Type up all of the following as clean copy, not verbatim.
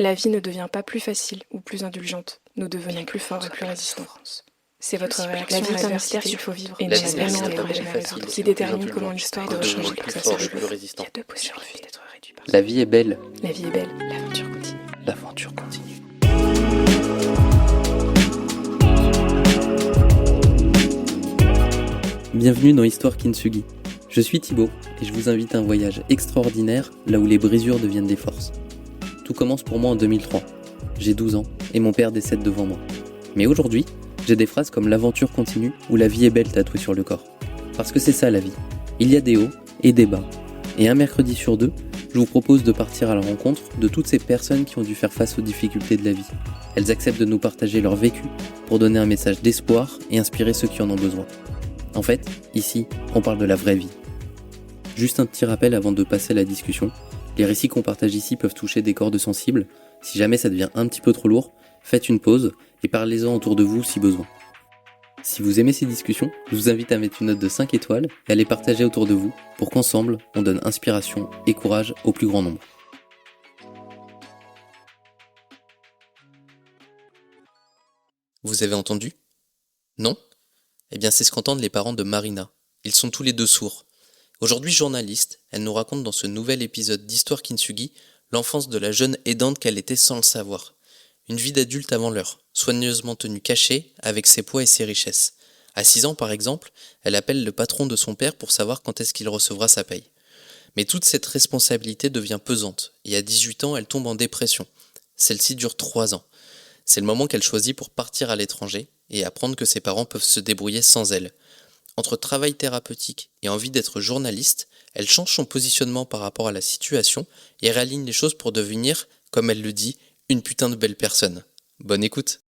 La vie ne devient pas plus facile ou plus indulgente. Nous devenons plus forts et plus résistants. C'est votre réaction à l'adversité qu'il faut vivre et non seulement un problème à résoudre qui détermine comment l'histoire doit changer pour que ça se joue. Il y a deux possibilités d'être réduit par ça. La vie est belle. La vie est belle, l'aventure continue. L'aventure continue. Bienvenue dans Histoire Kintsugi. Je suis Thibaut et je vous invite à un voyage extraordinaire là où les brisures deviennent des forces. Tout commence pour moi en 2003. J'ai 12 ans et mon père décède devant moi. Mais aujourd'hui, j'ai des phrases comme l'aventure continue ou la vie est belle tatouées sur le corps. Parce que c'est ça la vie. Il y a des hauts et des bas. Et un mercredi sur deux, je vous propose de partir à la rencontre de toutes ces personnes qui ont dû faire face aux difficultés de la vie. Elles acceptent de nous partager leur vécu pour donner un message d'espoir et inspirer ceux qui en ont besoin. En fait, ici, on parle de la vraie vie. Juste un petit rappel avant de passer à la discussion. Les récits qu'on partage ici peuvent toucher des cordes sensibles. Si jamais ça devient un petit peu trop lourd, faites une pause et parlez-en autour de vous si besoin. Si vous aimez ces discussions, je vous invite à mettre une note de 5 étoiles et à les partager autour de vous pour qu'ensemble, on donne inspiration et courage au plus grand nombre. Vous avez entendu ? Non ? Eh bien, c'est ce qu'entendent les parents de Marina. Ils sont tous les deux sourds. Aujourd'hui journaliste, elle nous raconte dans ce nouvel épisode d'Histoire Kintsugi l'enfance de la jeune aidante qu'elle était sans le savoir. Une vie d'adulte avant l'heure, soigneusement tenue cachée, avec ses poids et ses richesses. À 6 ans par exemple, elle appelle le patron de son père pour savoir quand est-ce qu'il recevra sa paye. Mais toute cette responsabilité devient pesante, et à 18 ans, elle tombe en dépression. Celle-ci dure 3 ans. C'est le moment qu'elle choisit pour partir à l'étranger, et apprendre que ses parents peuvent se débrouiller sans elle. Entre travail thérapeutique et envie d'être journaliste, elle change son positionnement par rapport à la situation et réaligne les choses pour devenir, comme elle le dit, une putain de belle personne. Bonne écoute.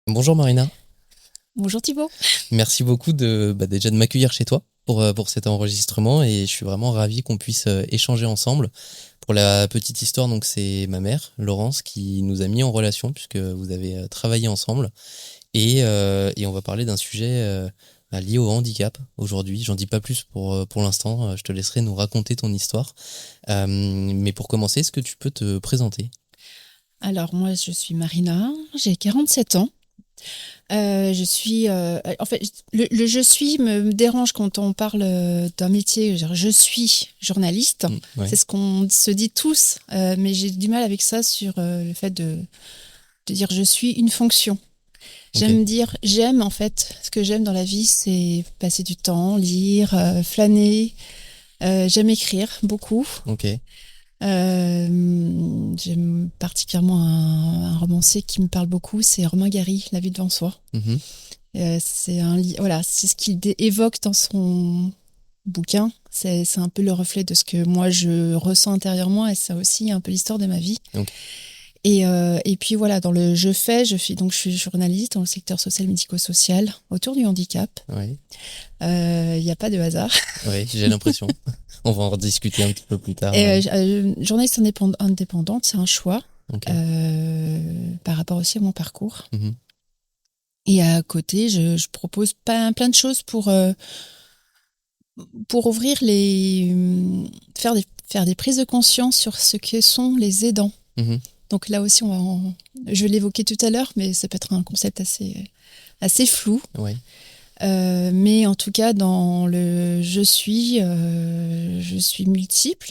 Bonjour Marina. Bonjour Thibaut. Merci beaucoup déjà de m'accueillir chez toi pour cet enregistrement et je suis vraiment ravi qu'on puisse échanger ensemble. Pour la petite histoire, donc c'est ma mère, Laurence, qui nous a mis en relation puisque vous avez travaillé ensemble et on va parler d'un sujet lié au handicap aujourd'hui. J'en dis pas plus pour l'instant, je te laisserai nous raconter ton histoire. Mais pour commencer, est-ce que tu peux te présenter ? Alors moi je suis Marina, j'ai 47 ans. Je suis en fait le je suis me dérange quand on parle d'un métier, genre, je suis journaliste. Ouais. C'est ce qu'on se dit tous, mais j'ai du mal avec ça sur le fait de dire je suis une fonction. J'aime en fait, ce que j'aime dans la vie, c'est passer du temps, lire, flâner. J'aime écrire beaucoup. Ok. J'aime particulièrement un romancier qui me parle beaucoup, c'est Romain Gary, La vie devant soi. Mm-hmm. C'est c'est ce qu'il évoque dans son bouquin. C'est un peu le reflet de ce que moi je ressens intérieurement et c'est aussi un peu l'histoire de ma vie. Okay. Et puis voilà, dans le je suis journaliste dans le secteur social médico-social autour du handicap. Ouais. Il n'y a pas de hasard. Oui, j'ai l'impression. On va en rediscuter un petit peu plus tard. Journaliste indépendante, c'est un choix. Okay. Par rapport aussi à mon parcours. Mm-hmm. Et à côté, je propose plein de choses pour ouvrir faire des prises de conscience sur ce que sont les aidants. Mm-hmm. Donc là aussi, je l'évoquais tout à l'heure, mais ça peut être un concept assez flou. Ouais. Mais en tout cas, dans le je suis multiple,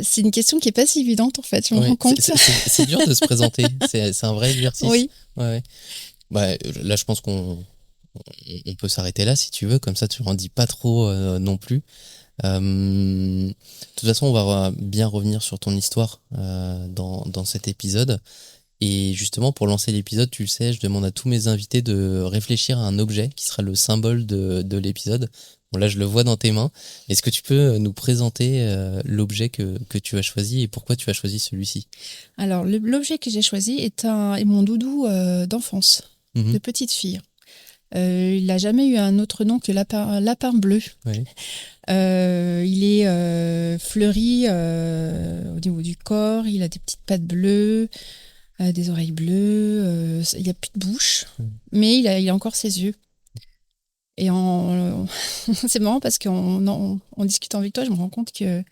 c'est une question qui n'est pas si évidente en fait, je me rends compte. C'est dur de se présenter, c'est un vrai exercice. Oui. Ouais. Bah, là, je pense qu'on peut s'arrêter là si tu veux, comme ça tu n'en dis pas trop non plus. De toute façon, on va bien revenir sur ton histoire dans cet épisode. Et justement, pour lancer l'épisode, tu le sais, je demande à tous mes invités de réfléchir à un objet qui sera le symbole de l'épisode. Bon, là, je le vois dans tes mains. Est-ce que tu peux nous présenter l'objet que tu as choisi et pourquoi tu as choisi celui-ci ? Alors, l'objet que j'ai choisi est mon doudou d'enfance, Mm-hmm. de petite fille. Il n'a jamais eu un autre nom que lapin bleu. Ouais. Il est fleuri au niveau du corps, il a des petites pattes bleues, des oreilles bleues, il n'y a plus de bouche, mais il a encore ses yeux. Et c'est marrant parce qu'en discutant avec toi, je me rends compte que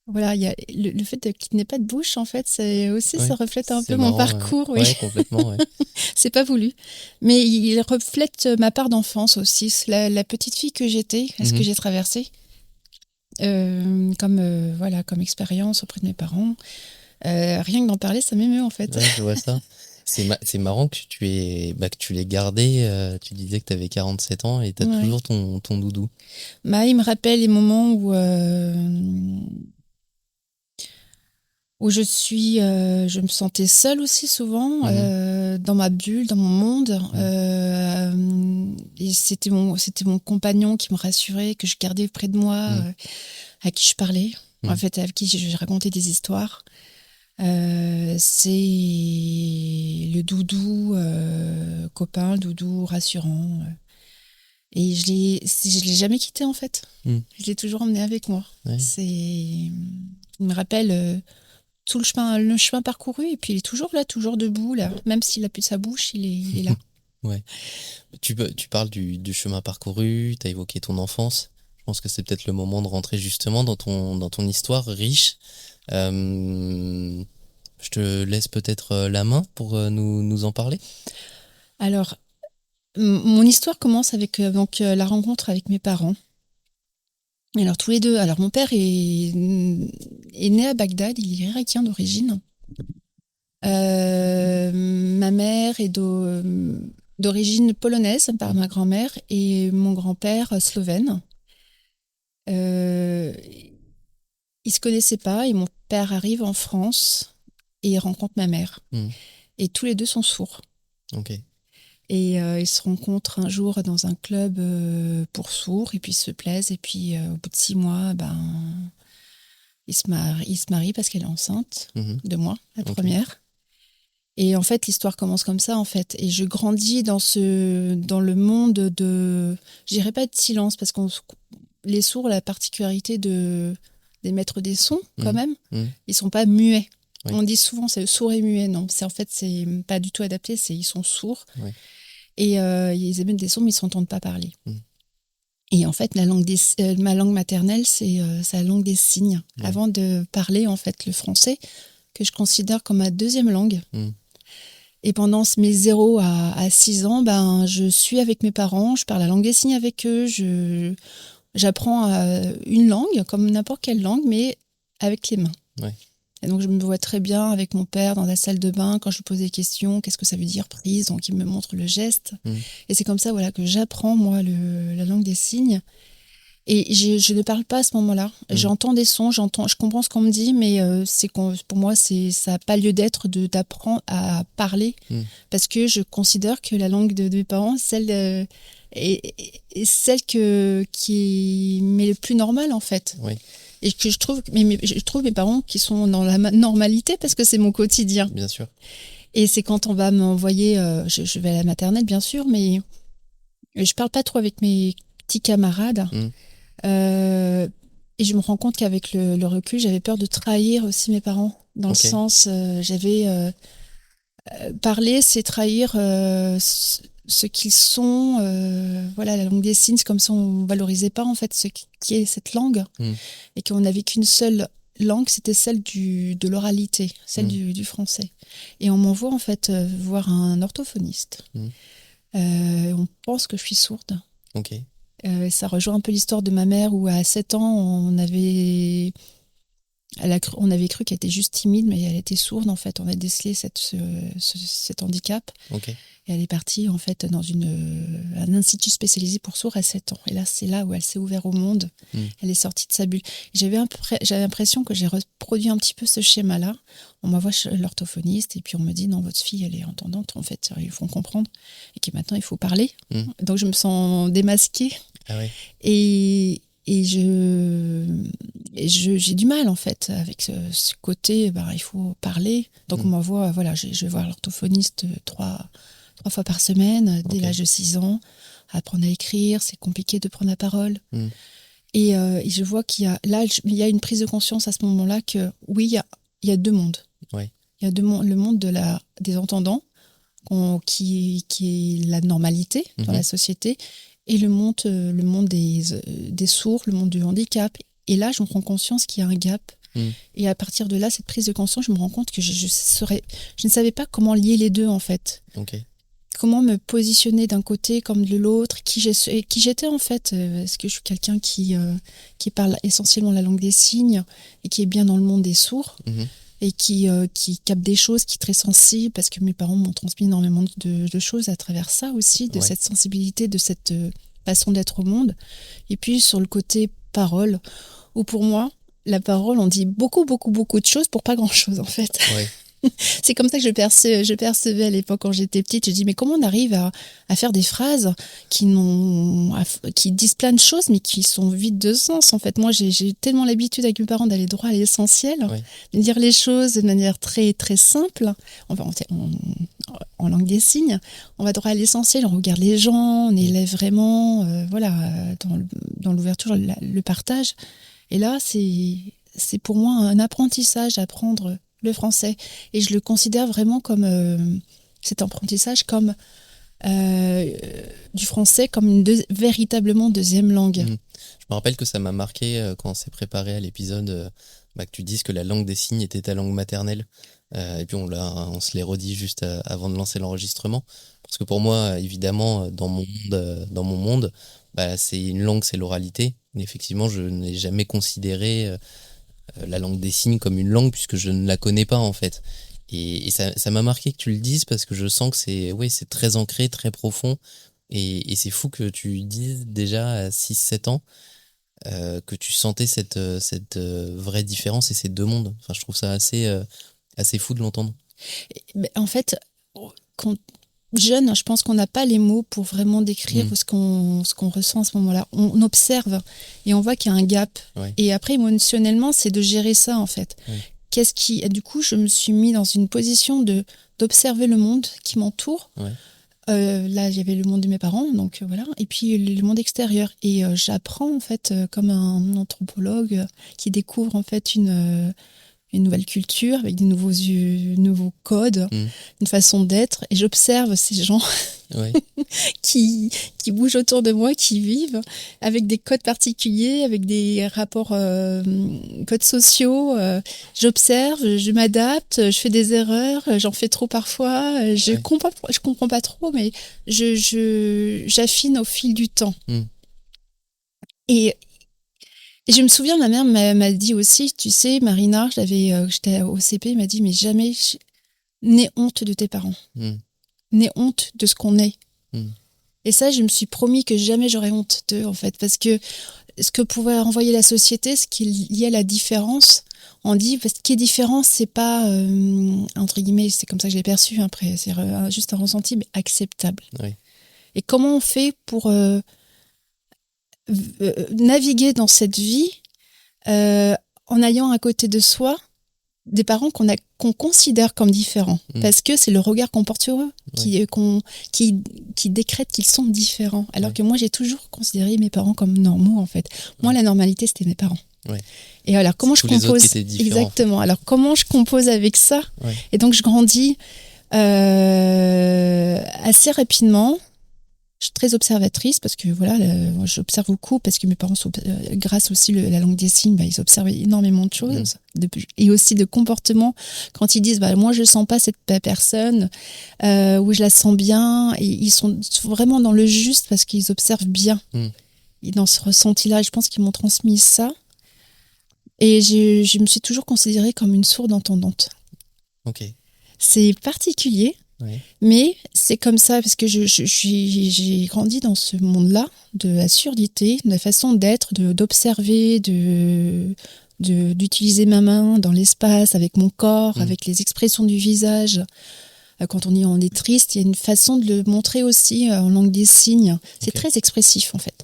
Voilà, il y a le fait qu'il n'ait pas de bouche, en fait, c'est aussi, Ouais, ça reflète un c'est peu mon marrant, parcours, oui. Ouais, complètement, ouais. C'est pas voulu. Mais il reflète ma part d'enfance aussi, la petite fille que j'étais, ce que j'ai traversé, comme expérience auprès de mes parents. Rien que d'en parler, ça m'émeut, en fait. Ouais, je vois ça. C'est marrant que que tu l'aies gardé. Tu disais que tu avais 47 ans et tu as Ouais. toujours ton doudou. Il me rappelle les moments où je me sentais seule aussi souvent, dans ma bulle, dans mon monde. Et c'était mon compagnon qui me rassurait, que je gardais près de moi, à qui je parlais, en fait, avec qui je racontais des histoires. C'est le doudou copain, le doudou rassurant. Et je l'ai jamais quitté, en fait. Je l'ai toujours emmené avec moi. Ouais. Il me rappelle tout le chemin parcouru, et puis il est toujours là, toujours debout, là. Même s'il a plus de sa bouche, il est là. Ouais. Tu parles du chemin parcouru, tu as évoqué ton enfance. Je pense que c'est peut-être le moment de rentrer justement dans ton histoire riche. Je te laisse peut-être la main pour nous en parler. Alors, mon histoire commence avec la rencontre avec mes parents. Alors, tous les deux. Alors, mon père est né à Bagdad, il est irakien d'origine. Ma mère est d'origine polonaise par ma grand-mère et mon grand-père slovène. Ils se connaissaient pas et mon père arrive en France et il rencontre ma mère. Et tous les deux sont sourds. Ok. Et ils se rencontrent un jour dans un club pour sourds et puis ils se plaisent. Et puis au bout de 6 mois, ils se marient parce qu'elle est enceinte de moi, la première. Et en fait, l'histoire commence comme ça, en fait. Et je grandis dans le monde je dirais pas de silence, parce que les sourds, la particularité des maîtres des sons, quand même, ils sont pas muets. Oui. On dit souvent c'est sourd et muet. Non, c'est pas du tout adapté, ils sont sourds. Oui. Et ils émettent des sons, mais ils s'entendent pas parler. Et en fait, ma langue maternelle, c'est la langue des signes. Avant de parler, en fait, le français, que je considère comme ma deuxième langue. Et pendant mes 0 à 6 ans, je suis avec mes parents, je parle la langue des signes avec eux, j'apprends une langue, comme n'importe quelle langue, mais avec les mains. Ouais. Et donc, je me vois très bien avec mon père dans la salle de bain, quand je lui pose des questions, qu'est-ce que ça veut dire prise, donc il me montre le geste. Et c'est comme ça que j'apprends, moi, la langue des signes. Et je ne parle pas à ce moment-là. J'entends des sons, je comprends ce qu'on me dit, mais pour moi, ça n'a pas lieu d'être d'apprendre à parler, parce que je considère que la langue de mes parents, est celle qui m'est le plus normale, en fait. Oui. Et que je trouve mes parents qui sont dans la normalité, parce que c'est mon quotidien. Bien sûr. Et c'est quand on va m'envoyer, je vais à la maternelle, bien sûr, mais je parle pas trop avec mes petits camarades. Et je me rends compte qu'avec le recul, j'avais peur de trahir aussi mes parents. Dans le sens, parler, c'est trahir ce qu'ils sont. La langue des signes, c'est comme si on ne valorisait pas, en fait, ce qui est cette langue. Et qu'on n'avait qu'une seule langue, c'était celle de l'oralité, celle du français. Et on m'envoie, en fait, voir un orthophoniste. On pense que je suis sourde. Ok. Ça rejoint un peu l'histoire de ma mère, où à 7 ans, on avait cru qu'elle était juste timide, mais elle était sourde, en fait. On a décelé cet handicap. Okay. Et elle est partie, en fait, dans un institut spécialisé pour sourds à 7 ans. Et là, c'est là où elle s'est ouverte au monde. Elle est sortie de sa bulle. J'avais l'impression que j'ai reproduit un petit peu ce schéma-là. On m'envoie chez l'orthophoniste et puis on me dit, non, votre fille, elle est entendante. En fait, ils font comprendre. Et que maintenant, il faut parler. Donc, je me sens démasquée. Ah ouais. Et j'ai du mal, en fait, avec ce côté, il faut parler. Donc, on m'envoie, je vais voir l'orthophoniste 3 fois par semaine, dès l'âge de 6 ans, apprendre à écrire, c'est compliqué de prendre la parole. Et je vois qu'il y a une prise de conscience à ce moment-là que, oui, il y a 2 mondes. Ouais. Il y a 2 mondes, le monde des entendants, qui est la normalité dans la société, et le monde des sourds, le monde du handicap. Et là, je me prends conscience qu'il y a un gap Et à partir de là, cette prise de conscience, je me rends compte que je ne savais pas comment lier les deux en fait. Comment me positionner d'un côté comme de l'autre, qui j'étais en fait. Est-ce que je suis quelqu'un qui parle essentiellement la langue des signes et qui est bien dans le monde des sourds et qui capte des choses, qui est très sensible, parce que mes parents m'ont transmis énormément de choses à travers ça aussi, de cette sensibilité, de cette façon d'être au monde. Et puis sur le côté parole, où pour moi, la parole, on dit beaucoup, beaucoup, beaucoup de choses pour pas grand-chose en fait. C'est comme ça que je percevais à l'époque quand j'étais petite. Je dis mais comment on arrive à faire des phrases qui disent plein de choses mais qui sont vides de sens en fait. Moi j'ai tellement l'habitude avec mes parents d'aller droit à l'essentiel, de dire les choses de manière très très simple. En langue des signes, on va droit à l'essentiel, on regarde les gens, on élève vraiment dans l'ouverture, le partage. Et là c'est pour moi un apprentissage, apprendre le français. Et je le considère vraiment comme cet apprentissage comme du français comme une véritablement deuxième langue. Je me rappelle que ça m'a marqué quand on s'est préparé à l'épisode que tu dises que la langue des signes était ta langue maternelle. Et puis on se l'est redit juste avant de lancer l'enregistrement. Parce que pour moi, évidemment, dans mon monde, c'est une langue, c'est l'oralité. Et effectivement, je n'ai jamais considéré la langue des signes comme une langue puisque je ne la connais pas en fait. Et ça m'a marqué que tu le dises parce que je sens que c'est très ancré, très profond. Et c'est fou que tu dises déjà à 6-7 ans que tu sentais cette vraie différence et ces deux mondes. Enfin, je trouve ça assez fou de l'entendre. En fait, quand jeune, je pense qu'on n'a pas les mots pour vraiment décrire ce qu'on ressent à ce moment-là. On observe et on voit qu'il y a un gap. Et après, émotionnellement, c'est de gérer ça, en fait. Du coup, je me suis mis dans une position d'observer le monde qui m'entoure. Là, il y avait le monde de mes parents, donc voilà. Et puis, le monde extérieur. Et j'apprends, en fait, comme un anthropologue qui découvre, en fait, une nouvelle culture, avec des nouveaux codes, une façon d'être. Et j'observe ces gens qui bougent autour de moi, qui vivent avec des codes particuliers, avec des rapports, codes sociaux. J'observe, je m'adapte, je fais des erreurs, j'en fais trop parfois. Je comprends pas trop, mais j'affine au fil du temps. Et je me souviens, ma mère m'a dit aussi, tu sais, Marina, j'étais au CP, elle m'a dit, mais jamais n'aie honte de tes parents. N'aie honte de ce qu'on est. Et ça, je me suis promis que jamais j'aurais honte d'eux, en fait, parce que ce que pouvait renvoyer la société, ce qui est lié à la différence, on dit, ce qui est différent, c'est pas, entre guillemets, c'est comme ça que je l'ai perçu, après, c'est juste un ressenti, mais acceptable. Et comment on fait pour naviguer dans cette vie en ayant à côté de soi des parents qu'on considère comme différents parce que c'est le regard qu'on porte sur eux qui décrète qu'ils sont différents, alors que moi j'ai toujours considéré mes parents comme normaux en fait. Moi la normalité c'était mes parents. Et alors comment je compose exactement, alors comment je compose avec ça, et donc je grandis assez rapidement. Je suis très observatrice parce que voilà, j'observe beaucoup parce que mes parents sont, grâce aussi la langue des signes, ils observent énormément de choses et aussi de comportements. Quand ils disent moi je sens pas cette personne ou je la sens bien, et ils sont vraiment dans le juste parce qu'ils observent bien. Et dans ce ressenti-là, je pense qu'ils m'ont transmis ça. Et je me suis toujours considérée comme une sourde entendante. C'est particulier. Mais c'est comme ça parce que j'ai grandi dans ce monde-là de la surdité, de la façon d'être, d'observer, d'utiliser ma main dans l'espace avec mon corps, avec les expressions du visage. Quand on est triste, il y a une façon de le montrer aussi en langue des signes. C'est très expressif en fait.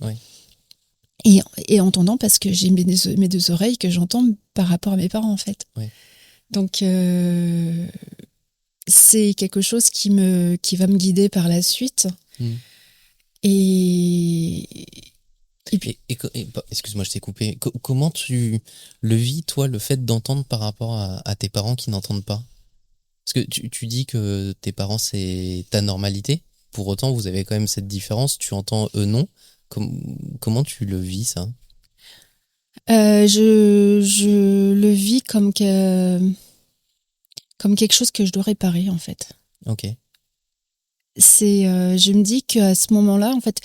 Et entendant parce que j'ai mes deux oreilles que j'entends par rapport à mes parents en fait. Donc c'est quelque chose qui va me guider par la suite. Et puis... excuse-moi, je t'ai coupé. Comment tu le vis, toi, le fait d'entendre par rapport à tes parents qui n'entendent pas? Parce que tu dis que tes parents, c'est ta normalité. Pour autant, vous avez quand même cette différence. Tu entends, eux, non. Comment tu le vis, ça? Je le vis comme quelque chose que je dois réparer, en fait. Ok. Je me dis qu'à ce moment-là, en fait,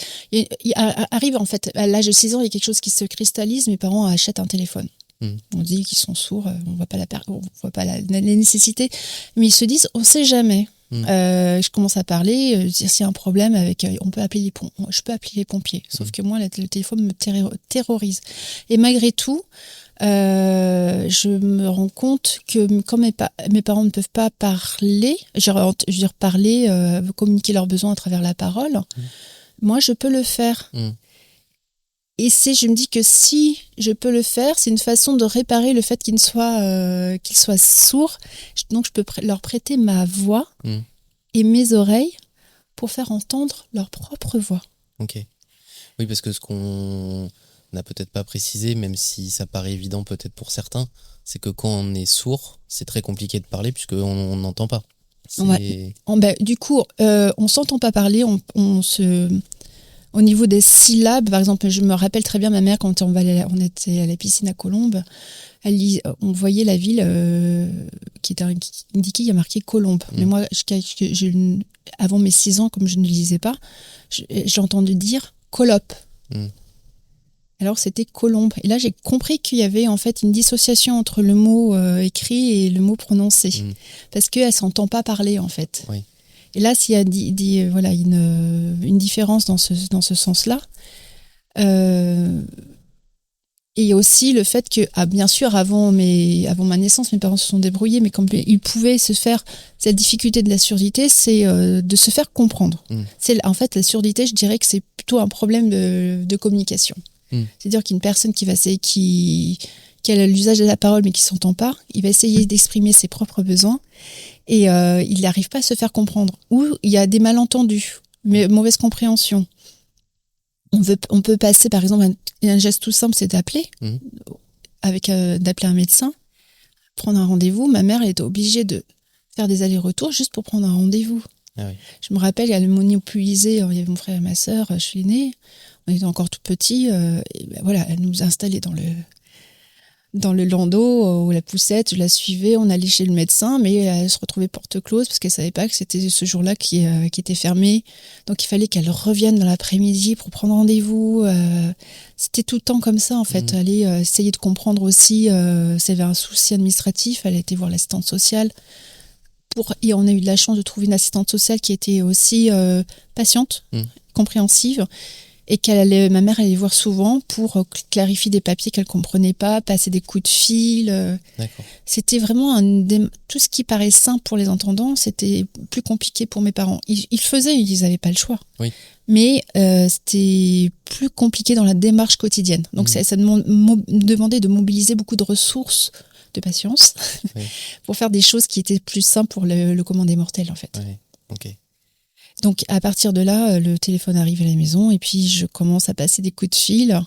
arrive, en fait, à l'âge de 6 ans, il y a quelque chose qui se cristallise. Mes parents achètent un téléphone. On dit qu'ils sont sourds, on voit pas la nécessité, mais ils se disent, on sait jamais. Je commence à parler, s'il y a un problème je peux appeler les pompiers. Sauf que moi, le téléphone me terrorise. Et malgré tout, je me rends compte que quand mes parents ne peuvent pas parler, communiquer leurs besoins à travers la parole, moi, je peux le faire. Et je me dis que si je peux le faire, c'est une façon de réparer le fait qu'ils soient sourds. Donc, je peux leur prêter ma voix et mes oreilles pour faire entendre leur propre voix. Ok. Oui, parce que ce qu'on n'a peut-être pas précisé, même si ça paraît évident peut-être pour certains, c'est que quand on est sourd, c'est très compliqué de parler puisqu'on n'entend pas. Ouais. Du coup, on s'entend pas parler, au niveau des syllabes, par exemple, je me rappelle très bien ma mère quand on était à la piscine à Colombes, on voyait la ville qui était indiquée, il y a marqué Colombe. Mais moi, avant mes 6 ans, comme je ne lisais pas, j'ai entendu dire Colope. Alors c'était Colombe. Et là, j'ai compris qu'il y avait en fait une dissociation entre le mot écrit et le mot prononcé. Parce qu'elle ne s'entend pas parler, en fait. Oui. Et là, s'il y a une différence dans ce sens-là, et aussi le fait que, bien sûr, avant ma naissance, mes parents se sont débrouillés, mais comme ils pouvaient se faire, cette difficulté de la surdité, c'est de se faire comprendre. En fait, la surdité, je dirais que c'est plutôt un problème de communication. C'est-à-dire qu'une personne qui a l'usage de la parole mais qui ne s'entend pas, il va essayer d'exprimer ses propres besoins et il n'arrive pas à se faire comprendre. Ou il y a des malentendus, mais mauvaise compréhension. On peut passer, par exemple, un geste tout simple, c'est d'appeler, d'appeler un médecin, prendre un rendez-vous. Ma mère, elle était obligée de faire des allers-retours juste pour prendre un rendez-vous. Ah oui. Je me rappelle, elle monopolisait, il y avait mon frère et ma sœur, je suis l'aînée, on était encore tout petits, elle nous installait dans le landau ou la poussette, je la suivais, on allait chez le médecin, mais elle se retrouvait porte close parce qu'elle savait pas que c'était ce jour-là qui était fermé. Donc il fallait qu'elle revienne dans l'après-midi pour prendre rendez-vous. C'était tout le temps comme ça en fait. Aller essayer de comprendre aussi s'il y avait un souci administratif, elle était voir l'assistante sociale. Et on a eu de la chance de trouver une assistante sociale qui était aussi patiente, compréhensive. Et ma mère allait voir souvent pour clarifier des papiers qu'elle ne comprenait pas, passer des coups de fil. D'accord. C'était vraiment tout ce qui paraît simple pour les entendants, c'était plus compliqué pour mes parents. Ils faisaient, ils n'avaient pas le choix. Oui. Mais c'était plus compliqué dans la démarche quotidienne. Donc ça demandait de mobiliser beaucoup de ressources, de patience, pour faire des choses qui étaient plus simples pour le commun des mortels, en fait. Oui. Ok. Donc, à partir de là, le téléphone arrive à la maison et puis je commence à passer des coups de fil.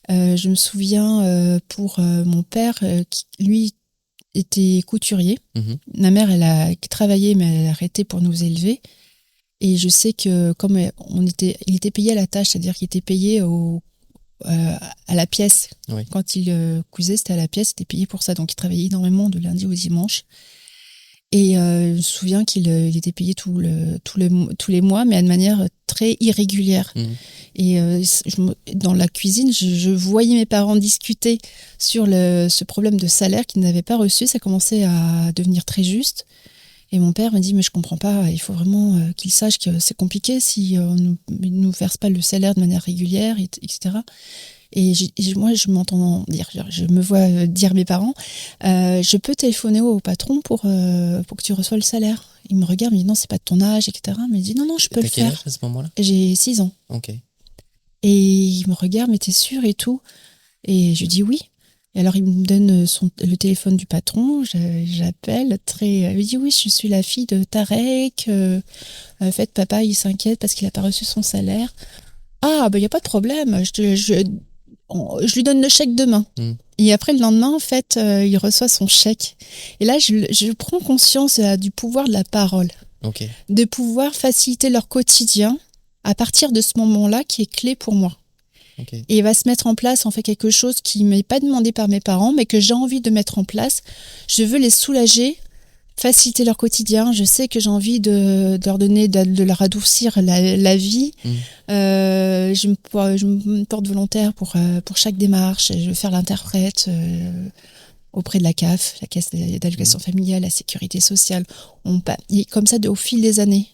Je me souviens pour mon père, qui, lui, était couturier. Ma mère, elle a travaillé, mais elle a arrêté pour nous élever. Et je sais que comme il était payé à la tâche, c'est-à-dire qu'il était payé à la pièce. Oui. Quand il cousait, c'était à la pièce, il était payé pour ça. Donc, il travaillait énormément de lundi au dimanche. Et je me souviens qu'il était payé tous les mois, mais de manière très irrégulière. Et dans la cuisine, je voyais mes parents discuter sur ce problème de salaire qu'ils n'avaient pas reçu. Ça commençait à devenir très juste. Et mon père me dit, mais je comprends pas, il faut vraiment qu'il sache que c'est compliqué si on ne nous verse pas le salaire de manière régulière, etc. Et moi, je me vois dire à mes parents, je peux téléphoner au patron pour que tu reçoives le salaire. Il me regarde, il me dit non, c'est pas de ton âge, etc. Mais il me dit non, je peux le faire. T'as quel âge à ce moment-là ? J'ai 6 ans. Ok. Et il me regarde, mais t'es sûre et tout ? Et je dis oui. Et alors, il me donne le téléphone du patron, j'appelle, il me dit oui, je suis la fille de Tarek. En fait, papa, il s'inquiète parce qu'il n'a pas reçu son salaire. Ah, il n'y a pas de problème, je lui donne le chèque demain. Et après, le lendemain, en fait, il reçoit son chèque. Et là, je prends conscience du pouvoir de la parole. Okay. De pouvoir faciliter leur quotidien à partir de ce moment-là qui est clé pour moi. Okay. Et va se mettre en place en fait quelque chose qui m'est pas demandé par mes parents, mais que j'ai envie de mettre en place. Je veux les soulager, faciliter leur quotidien. Je sais que j'ai envie de leur donner, de leur adoucir la vie. Je me porte volontaire pour chaque démarche. Je veux faire l'interprète auprès de la CAF, la Caisse d'allocation familiale, la sécurité sociale. Et comme ça, au fil des années.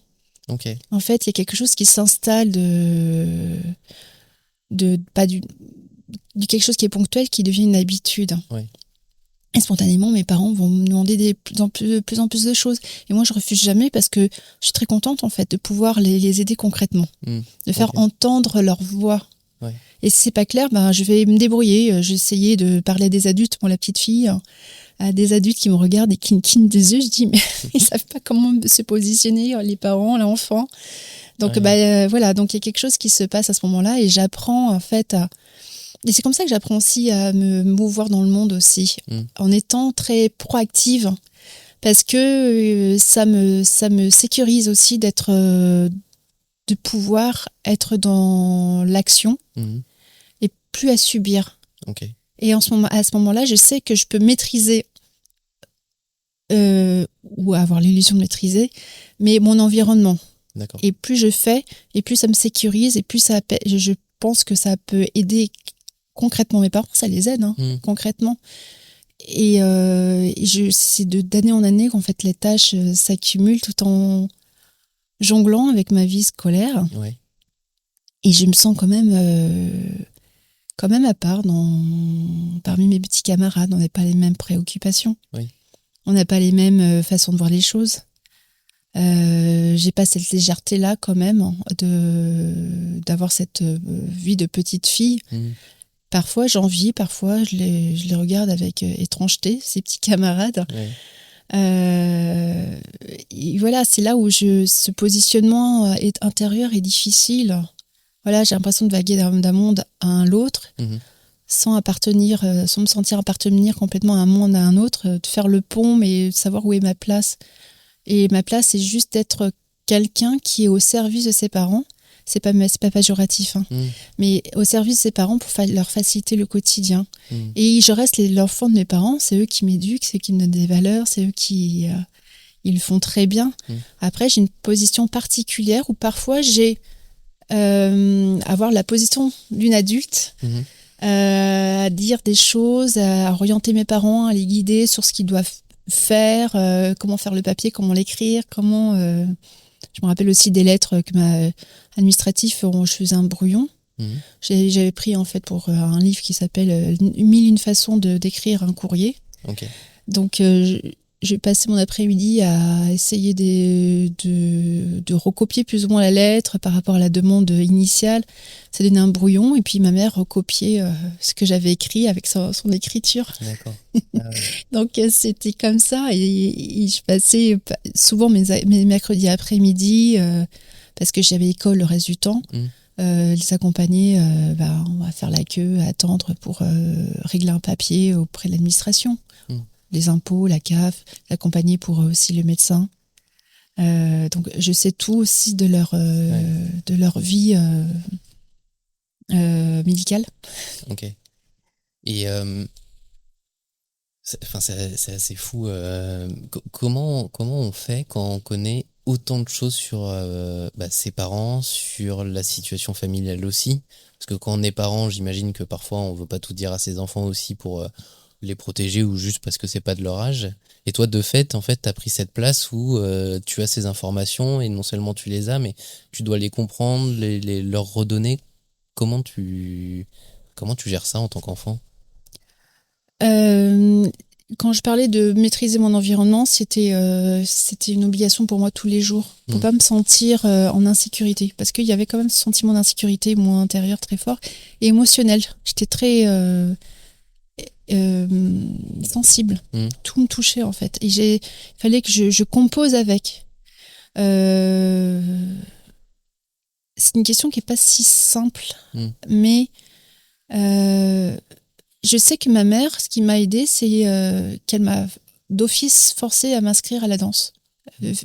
Okay. En fait, il y a quelque chose qui s'installe pas du quelque chose qui est ponctuel, qui devient une habitude. Oui. Et spontanément, mes parents vont me demander de plus en plus de choses. Et moi, je refuse jamais parce que je suis très contente, en fait, de pouvoir les aider concrètement. De faire entendre leur voix. Ouais. Et si c'est pas clair, je vais me débrouiller. Je vais essayer de parler à des adultes, la petite fille, à des adultes qui me regardent et qui me clignent des yeux. Je dis, mais ils savent pas comment se positionner, les parents, l'enfant. Donc, voilà. Donc, il y a quelque chose qui se passe à ce moment-là et j'apprends, en fait, et c'est comme ça que j'apprends aussi à me mouvoir dans le monde aussi, en étant très proactive, parce que ça me sécurise aussi de pouvoir être dans l'action et plus à subir. Okay. Et à ce moment-là, je sais que je peux maîtriser ou avoir l'illusion de maîtriser, mais mon environnement. D'accord. Et plus je fais, et plus ça me sécurise, et plus je pense que ça peut aider concrètement mes parents, ça les aide concrètement. Et c'est d'année en année qu'en fait les tâches s'accumulent tout en jonglant avec ma vie scolaire. Ouais. Et je me sens quand même à part parmi mes petits camarades. On n'a pas les mêmes préoccupations. Oui. On n'a pas les mêmes façons de voir les choses. J'ai pas cette légèreté-là quand même d'avoir cette vie de petite fille. Parfois j'envie, parfois je les regarde avec étrangeté, ces petits camarades. Ouais. Et voilà, c'est là où ce positionnement intérieur est difficile. Voilà, j'ai l'impression de vaguer d'un monde à l'autre, sans me sentir appartenir complètement à un monde à un autre, de faire le pont, mais de savoir où est ma place. Et ma place, c'est juste d'être quelqu'un qui est au service de ses parents. C'est pas péjoratif, mais au service de ses parents pour leur faciliter le quotidien. Et je reste l'enfant de mes parents, c'est eux qui m'éduquent, c'est eux qui me donnent des valeurs, c'est eux qui ils le font très bien. Après, j'ai une position particulière où parfois j'ai avoir la position d'une adulte, à dire des choses, à orienter mes parents, à les guider sur ce qu'ils doivent faire, comment faire le papier, comment l'écrire, comment... Je me rappelle aussi des lettres que administratif, je faisais un brouillon. J'avais pris en fait pour un livre qui s'appelle 1001 façons d'écrire un courrier. Okay. Donc j'ai passé mon après-midi à essayer de recopier plus ou moins la lettre par rapport à la demande initiale. Ça donnait un brouillon et puis ma mère recopiait ce que j'avais écrit avec son écriture. D'accord. Donc c'était comme ça et je passais souvent mes mercredis après-midi parce que j'avais école le reste du temps. Les accompagner, on va faire la queue, attendre pour régler un papier auprès de l'administration. Les impôts, la CAF, l'accompagner pour aussi le médecin. Donc je sais tout aussi de leur vie médicale. Ok. Et c'est assez fou. Comment on fait quand on connaît autant de choses sur ses parents, sur la situation familiale aussi? Parce que quand on est parent, j'imagine que parfois on veut pas tout dire à ses enfants aussi pour les protéger ou juste parce que c'est pas de leur âge. Et toi, de fait, en fait, t'as pris cette place où tu as ces informations et non seulement tu les as, mais tu dois les comprendre, leur redonner. Comment tu gères ça en tant qu'enfant? Quand je parlais de maîtriser mon environnement, c'était une obligation pour moi tous les jours, pour pas me sentir en insécurité, parce qu'il y avait quand même ce sentiment d'insécurité, moi, intérieur très fort, et émotionnel. J'étais très sensible. Tout me touchait, en fait. Et il fallait que je compose avec. C'est une question qui n'est pas si simple, mais je sais que ma mère, ce qui m'a aidée, c'est qu'elle m'a d'office forcée à m'inscrire à la danse,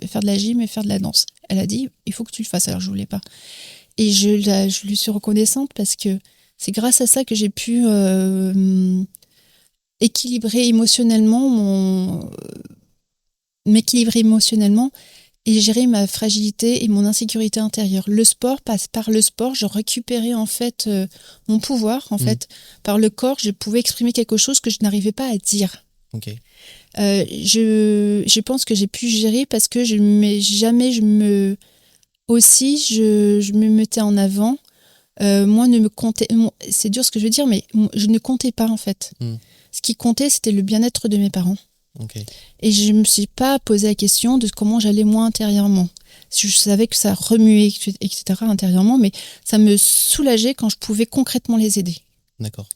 faire de la gym et faire de la danse. Elle a dit, il faut que tu le fasses, alors je ne voulais pas. Et je lui suis reconnaissante parce que c'est grâce à ça que j'ai pu m'équilibrer émotionnellement et gérer ma fragilité et mon insécurité intérieure. Le sport, par le sport, je récupérais en fait mon pouvoir. En fait, par le corps, je pouvais exprimer quelque chose que je n'arrivais pas à dire. Ok. Je pense que j'ai pu gérer parce que je me mettais en avant. Moi, ne me comptais. C'est dur ce que je veux dire, mais je ne comptais pas en fait. Ce qui comptait, c'était le bien-être de mes parents. Okay. Et je ne me suis pas posé la question de comment j'allais moi intérieurement. Je savais que ça remuait, etc. intérieurement, mais ça me soulageait quand je pouvais concrètement les aider. D'accord.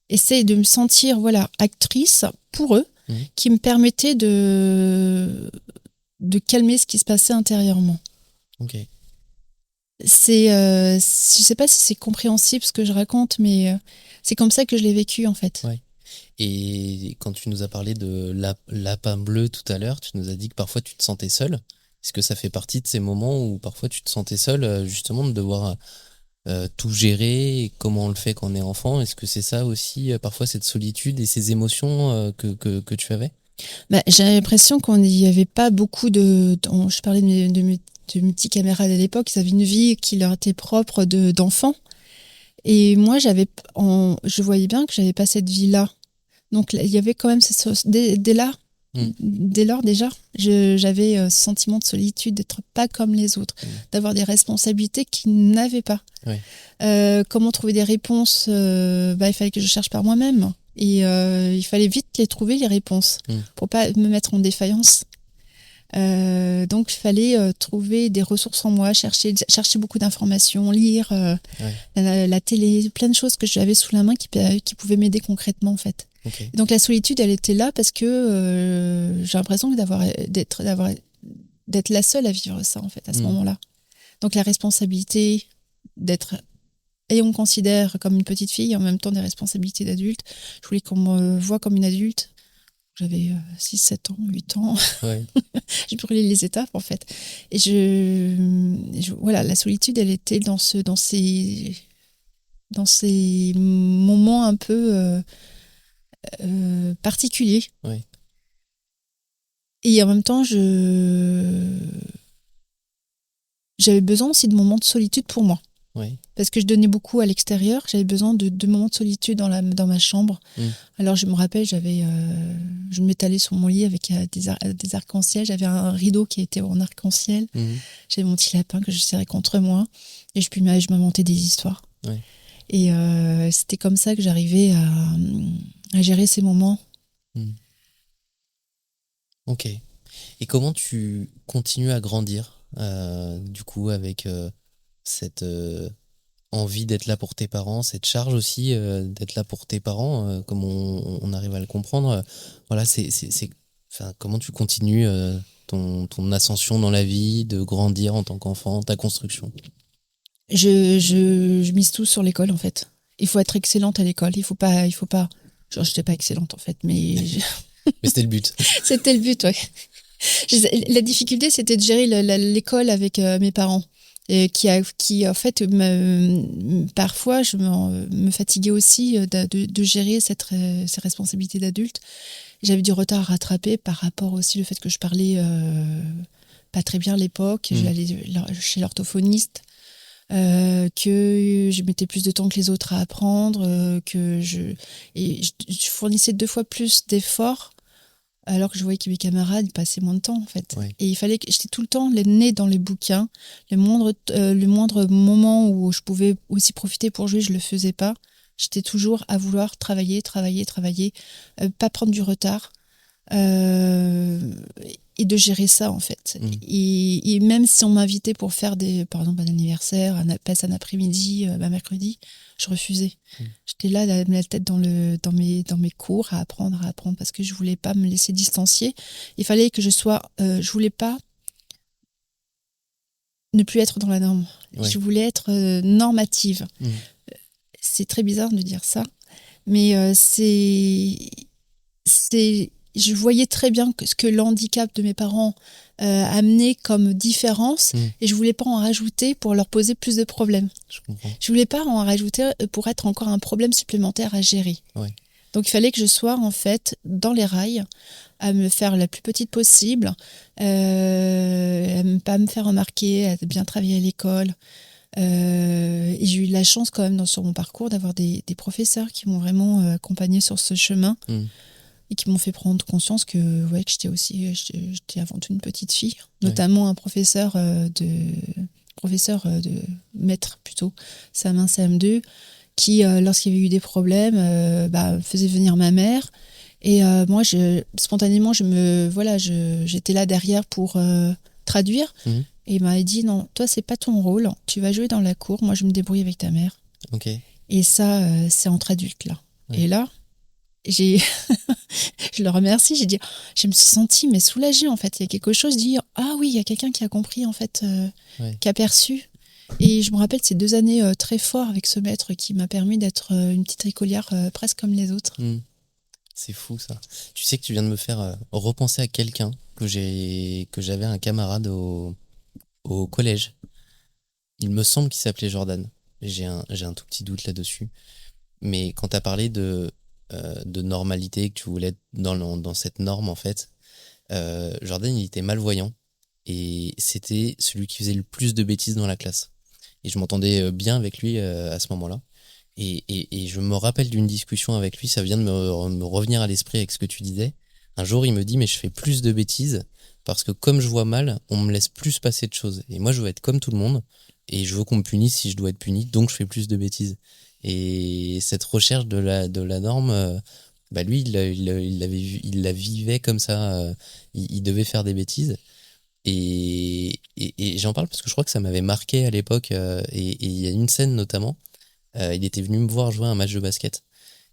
Et c'est de me sentir actrice pour eux qui me permettait de calmer ce qui se passait intérieurement. Ok. Je sais pas si c'est compréhensible ce que je raconte, mais c'est comme ça que je l'ai vécu en fait. Ouais. Et quand tu nous as parlé de lapin bleu tout à l'heure, tu nous as dit que parfois tu te sentais seule. Est-ce que ça fait partie de ces moments où parfois tu te sentais seule, justement, de devoir tout gérer et comment on le fait quand on est enfant? Est-ce que c'est ça aussi, parfois, cette solitude et ces émotions que tu avais? J'ai l'impression qu'on n'y avait pas beaucoup je parlais de mes petits camarades à l'époque, ils avaient une vie qui leur était propre d'enfants. Et moi, je voyais bien que j'avais pas cette vie-là. Donc, il y avait quand même dès lors déjà, j'avais ce sentiment de solitude, d'être pas comme les autres, d'avoir des responsabilités qu'ils n'avaient pas. Ouais. Comment trouver des réponses? Il fallait que je cherche par moi-même. Et il fallait vite les trouver, les réponses, pour pas me mettre en défaillance. Donc, il fallait trouver des ressources en moi, chercher beaucoup d'informations, lire la télé, plein de choses que j'avais sous la main qui pouvaient m'aider concrètement, en fait. Okay. Donc, la solitude, elle était là parce que j'ai l'impression d'être la seule à vivre ça, en fait, à ce moment-là. Donc, la responsabilité et on me considère comme une petite fille, en même temps des responsabilités d'adulte. Je voulais qu'on me voie comme une adulte. J'avais 6, 7 ans, 8 ans. Ouais. J'ai brûlé les étapes, en fait. Et voilà, la solitude, elle était dans ces moments un peu particuliers. Ouais. Et en même temps, j'avais besoin aussi de moments de solitude pour moi. Ouais. Parce que je donnais beaucoup à l'extérieur, j'avais besoin de moments de solitude dans ma chambre. Alors je me rappelle, je m'étalais sur mon lit avec des arcs-en-ciel, j'avais un rideau qui était en arc-en-ciel, j'avais mon petit lapin que je serrais contre moi, et je m'inventais des histoires. Ouais. Et c'était comme ça que j'arrivais à gérer ces moments. Ok. Et comment tu continues à grandir, du coup, avec cette envie d'être là pour tes parents, cette charge aussi d'être là pour tes parents, comme on arrive à le comprendre. Voilà, comment tu continues ton ascension dans la vie, de grandir en tant qu'enfant, ta construction? Je mise tout sur l'école, en fait. Il faut être excellente à l'école. Il faut pas. Genre, je n'étais pas excellente, en fait, mais. Mais c'était le but. C'était le but, ouais. La difficulté, c'était de gérer l'école avec mes parents. Et qui en fait, parfois, je me fatiguais aussi de gérer ces responsabilités d'adulte. J'avais du retard à rattraper par rapport aussi au fait que je parlais pas très bien à l'époque. J'allais chez l'orthophoniste. Que je mettais plus de temps que les autres à apprendre, que je fournissais 2 fois plus d'efforts, alors que je voyais que mes camarades ils passaient moins de temps, en fait. Ouais. Et il fallait que j'étais tout le temps le nez dans les bouquins. Le moindre moment où je pouvais aussi profiter pour jouer, je le faisais pas. J'étais toujours à vouloir travailler, pas prendre du retard. Et de gérer ça, en fait. Et même si on m'invitait pour faire par exemple un anniversaire, passer un après-midi, un mercredi, je refusais. J'étais là, la tête dans mes cours, à apprendre, parce que je voulais pas me laisser distancier. Il fallait que je voulais pas ne plus être dans la norme. Ouais. Je voulais être normative. C'est très bizarre de dire ça, mais c'est je voyais très bien ce que l'handicap de mes parents amenait comme différence et je voulais pas en rajouter pour leur poser plus de problèmes. Je comprends. Je voulais pas en rajouter pour être encore un problème supplémentaire à gérer. Ouais. Donc il fallait que je sois en fait dans les rails, à me faire la plus petite possible, à ne pas me faire remarquer, à bien travailler à l'école. Et j'ai eu de la chance quand même sur mon parcours d'avoir des professeurs qui m'ont vraiment accompagnée sur ce chemin et qui m'ont fait prendre conscience que j'étais avant tout une petite fille, notamment un professeur de maître plutôt, CM1, CM2, qui lorsqu'il y avait eu des problèmes faisait venir ma mère et moi spontanément j'étais là derrière pour traduire. Et il m'a dit non, toi c'est pas ton rôle, tu vas jouer dans la cour, moi je me débrouille avec ta mère. Et ça c'est entre adultes là. Et là je le remercie, j'ai dit je me suis sentie mais soulagée en fait, il y a quelque chose de dire ah oui, il y a quelqu'un qui a compris en fait, qui a perçu. Et je me rappelle ces 2 années très fortes avec ce maître qui m'a permis d'être une petite écolière presque comme les autres. C'est fou ça. Tu sais que tu viens de me faire repenser à quelqu'un que j'avais un camarade au collège. Il me semble qu'il s'appelait Jordan. J'ai un tout petit doute là-dessus. Mais quand tu as parlé de normalité, que tu voulais être dans cette norme en fait, Jordan il était malvoyant et c'était celui qui faisait le plus de bêtises dans la classe. Et je m'entendais bien avec lui à ce moment-là. Et je me rappelle d'une discussion avec lui, ça vient de me revenir à l'esprit avec ce que tu disais. Un jour, il me dit, mais je fais plus de bêtises parce que comme je vois mal, on me laisse plus passer de choses. Et moi, je veux être comme tout le monde et je veux qu'on me punisse si je dois être puni, donc je fais plus de bêtises. Et cette recherche de la norme, lui, il la vivait comme ça. Il devait faire des bêtises. Et j'en parle parce que je crois que ça m'avait marqué à l'époque. Et il y a une scène notamment. Il était venu me voir jouer un match de basket.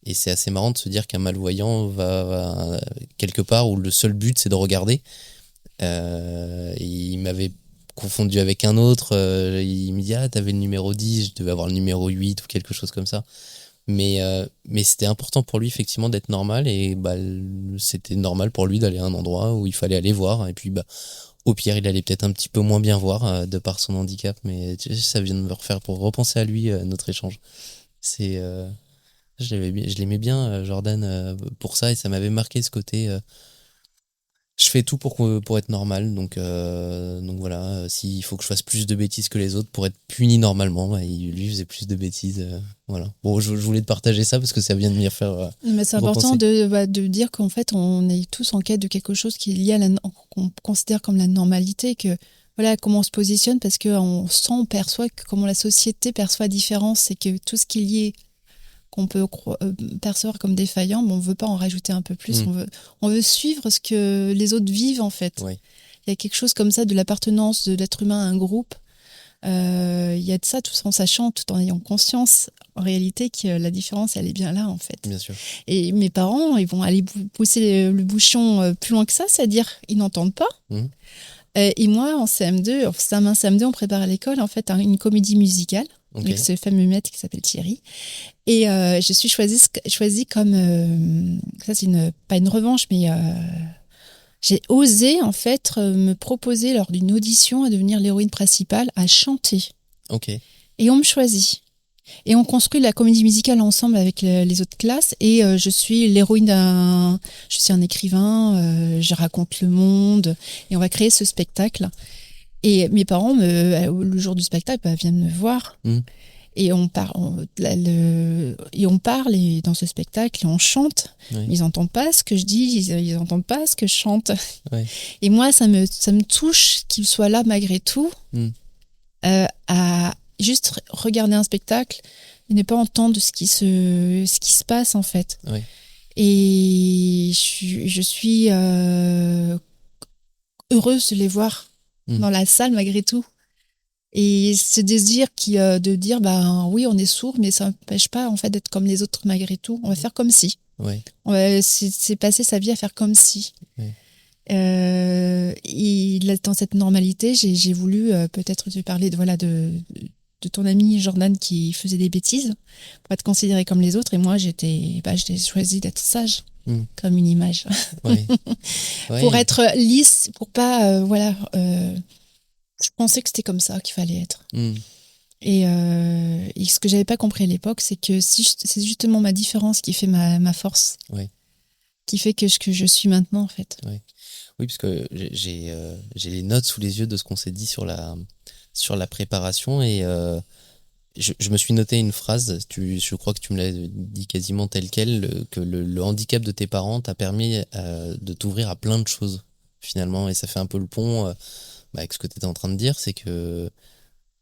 Et c'est assez marrant de se dire qu'un malvoyant va quelque part où le seul but c'est de regarder. Il m'avait confondu avec un autre. Il me dit ah t'avais le numéro 10, je devais avoir le numéro 8 ou quelque chose comme ça. Mais c'était important pour lui effectivement d'être normal et c'était normal pour lui d'aller à un endroit où il fallait aller voir. Et puis au pire il allait peut-être un petit peu moins bien voir de par son handicap. Mais ça vient de me refaire pour repenser à lui notre échange. Je l'aimais bien Jordan pour ça et ça m'avait marqué ce côté je fais tout pour être normal donc voilà s'il faut que je fasse plus de bêtises que les autres pour être puni normalement lui faisait plus de bêtises voilà bon je voulais te partager ça parce que ça vient de m'y refaire mais c'est important de dire qu'en fait on est tous en quête de quelque chose qui est lié à qu'on considère comme la normalité, que voilà comment on se positionne parce qu'on perçoit que comment la société perçoit la différence, c'est que tout ce qui est lié qu'on peut percevoir comme défaillant, mais on ne veut pas en rajouter un peu plus. On veut suivre ce que les autres vivent, en fait. Oui. Il y a quelque chose comme ça de l'appartenance de l'être humain à un groupe. Il y a de ça tout en sachant, tout en ayant conscience, en réalité, que la différence, elle est bien là, en fait. Bien sûr. Et mes parents, ils vont aller pousser le bouchon plus loin que ça, c'est-à-dire ils n'entendent pas. Et moi, en CM2, on prépare à l'école, en fait, une comédie musicale. Avec ce fameux maître qui s'appelle Thierry. Et je suis choisie comme... ça, c'est pas une revanche, mais j'ai osé, en fait, me proposer lors d'une audition à devenir l'héroïne principale, à chanter. Et on me choisit. Et on construit la comédie musicale ensemble avec les autres classes. Et je suis l'héroïne je suis un écrivain, je raconte le monde. Et on va créer ce spectacle. Et mes parents, le jour du spectacle, viennent me voir. Et on parle et dans ce spectacle, et on chante. Oui. Ils n'entendent pas ce que je dis, ils n'entendent pas ce que je chante. Oui. Et moi, ça me touche qu'ils soient là malgré tout, à juste regarder un spectacle et ne pas entendre ce qui se passe, en fait. Oui. Et je suis heureuse de les voir dans la salle malgré tout. Et ce désir de dire oui on est sourd mais ça n'empêche pas en fait d'être comme les autres malgré tout, on va faire comme si c'est passer sa vie à faire comme si et là, dans cette normalité j'ai voulu peut-être te parler de ton ami Jordan qui faisait des bêtises pour être considéré comme les autres, et moi j'ai choisi d'être sage. comme une image. Ouais. Ouais. Pour être lisse, pour pas... je pensais que c'était comme ça qu'il fallait être. Et ce que j'avais pas compris à l'époque, c'est que c'est justement ma différence qui fait ma force. Qui fait que je suis maintenant, en fait. Oui, parce que j'ai les notes sous les yeux de ce qu'on s'est dit sur la préparation et je me suis noté une phrase, je crois que tu me l'as dit quasiment telle quelle, que le handicap de tes parents t'a permis de t'ouvrir à plein de choses, finalement, et ça fait un peu le pont avec ce que tu étais en train de dire, c'est que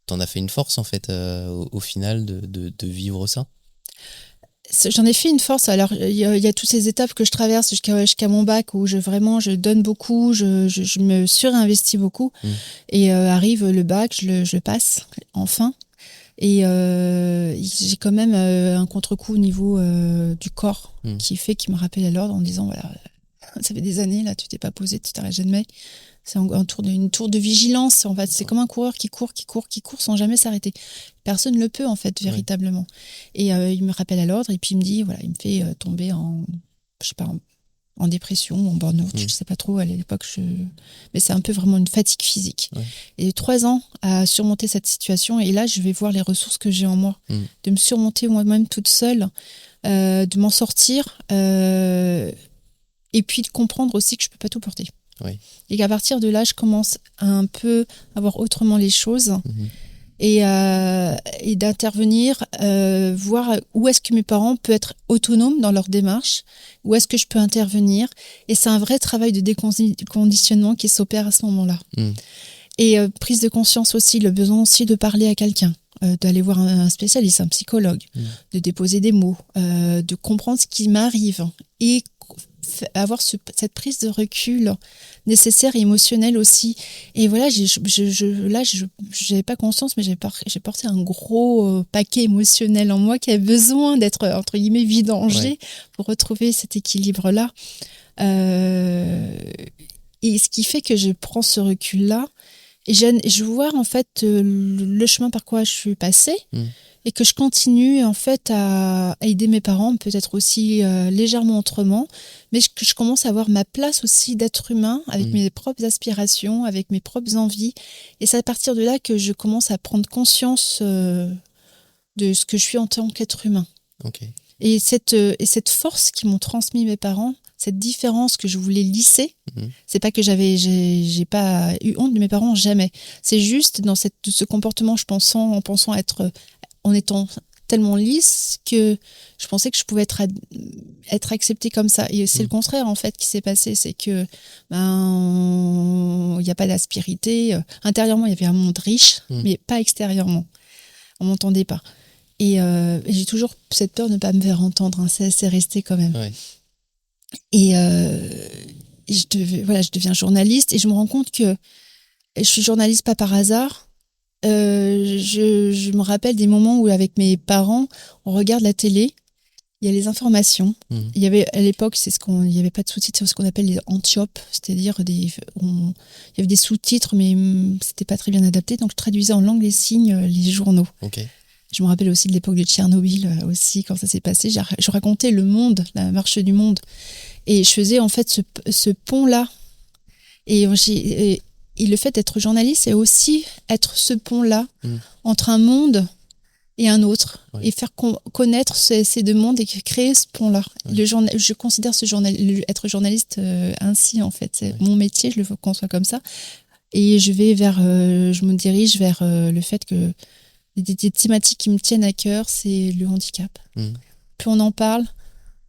t'en as fait une force, en fait, au final, de vivre ça. J'en ai fait une force. Alors, il y a toutes ces étapes que je traverse jusqu'à mon bac où je donne beaucoup, je me surinvestis beaucoup. Et arrive le bac, je le passe, enfin. Et j'ai quand même un contre-coup au niveau du corps qui me rappelle à l'ordre en disant, voilà, ça fait des années, là, tu t'es pas posé, tu t'arrêtes jamais. C'est une tour de vigilance. En fait, c'est comme un coureur qui court sans jamais s'arrêter. Personne ne le peut, en fait, véritablement. Et il me rappelle à l'ordre et puis il me dit, voilà, il me fait tomber en dépression, en burn-out, je sais pas trop à l'époque. Mais c'est un peu vraiment une fatigue physique. Et 3 ans à surmonter cette situation. Et là, je vais voir les ressources que j'ai en moi, de me surmonter moi-même toute seule, de m'en sortir, et puis de comprendre aussi que je peux pas tout porter. Et qu'à partir de là, je commence à un peu à voir autrement les choses et d'intervenir, voir où est-ce que mes parents peuvent être autonomes dans leur démarche, où est-ce que je peux intervenir. Et c'est un vrai travail de déconditionnement qui s'opère à ce moment-là. Et prise de conscience aussi, le besoin aussi de parler à quelqu'un, d'aller voir un spécialiste, un psychologue, de déposer des mots, de comprendre ce qui m'arrive et avoir cette prise de recul nécessaire et émotionnelle aussi. Et voilà, j'avais pas conscience, mais j'ai porté un gros paquet émotionnel en moi qui avait besoin d'être, entre guillemets, vidangé pour retrouver cet équilibre-là. Et ce qui fait que je prends ce recul-là, et je vois en fait le chemin par quoi je suis passée, et que je continue en fait à aider mes parents, peut-être aussi légèrement autrement, mais que je commence à avoir ma place aussi d'être humain, avec mes propres aspirations, avec mes propres envies. Et c'est à partir de là que je commence à prendre conscience de ce que je suis en tant qu'être humain. Et cette force qui m'ont transmis mes parents, cette différence que je voulais lisser, c'est pas que j'ai pas eu honte de mes parents, jamais. C'est juste dans ce comportement, en pensant en étant tellement lisse que je pensais que je pouvais être acceptée comme ça. Et c'est le contraire, en fait, qui s'est passé. C'est que, il n'y a pas d'aspérité. Intérieurement, il y avait un monde riche, mais pas extérieurement. On m'entendait pas. Et j'ai toujours cette peur de ne pas me faire entendre. Hein. C'est resté quand même. Et je deviens journaliste et je me rends compte que je suis journaliste pas par hasard. Je me rappelle des moments où avec mes parents on regarde la télé, il y a les informations, il y avait à l'époque il n'y avait pas de sous-titres, c'est ce qu'on appelle les antiopes, c'est-à-dire il y avait des sous-titres mais c'était pas très bien adapté, donc je traduisais en langue des signes les journaux. Je me rappelle aussi de l'époque de Tchernobyl aussi, quand ça s'est passé, je racontais le monde, la marche du monde, et je faisais en fait ce pont-là. Et le fait d'être journaliste, c'est aussi être ce pont-là entre un monde et un autre, et faire connaître ces deux mondes et créer ce pont-là. Je considère être journaliste ainsi, en fait. C'est mon métier, je le conçois comme ça. Et je me dirige vers le fait que des thématiques qui me tiennent à cœur, c'est le handicap. Plus on en parle,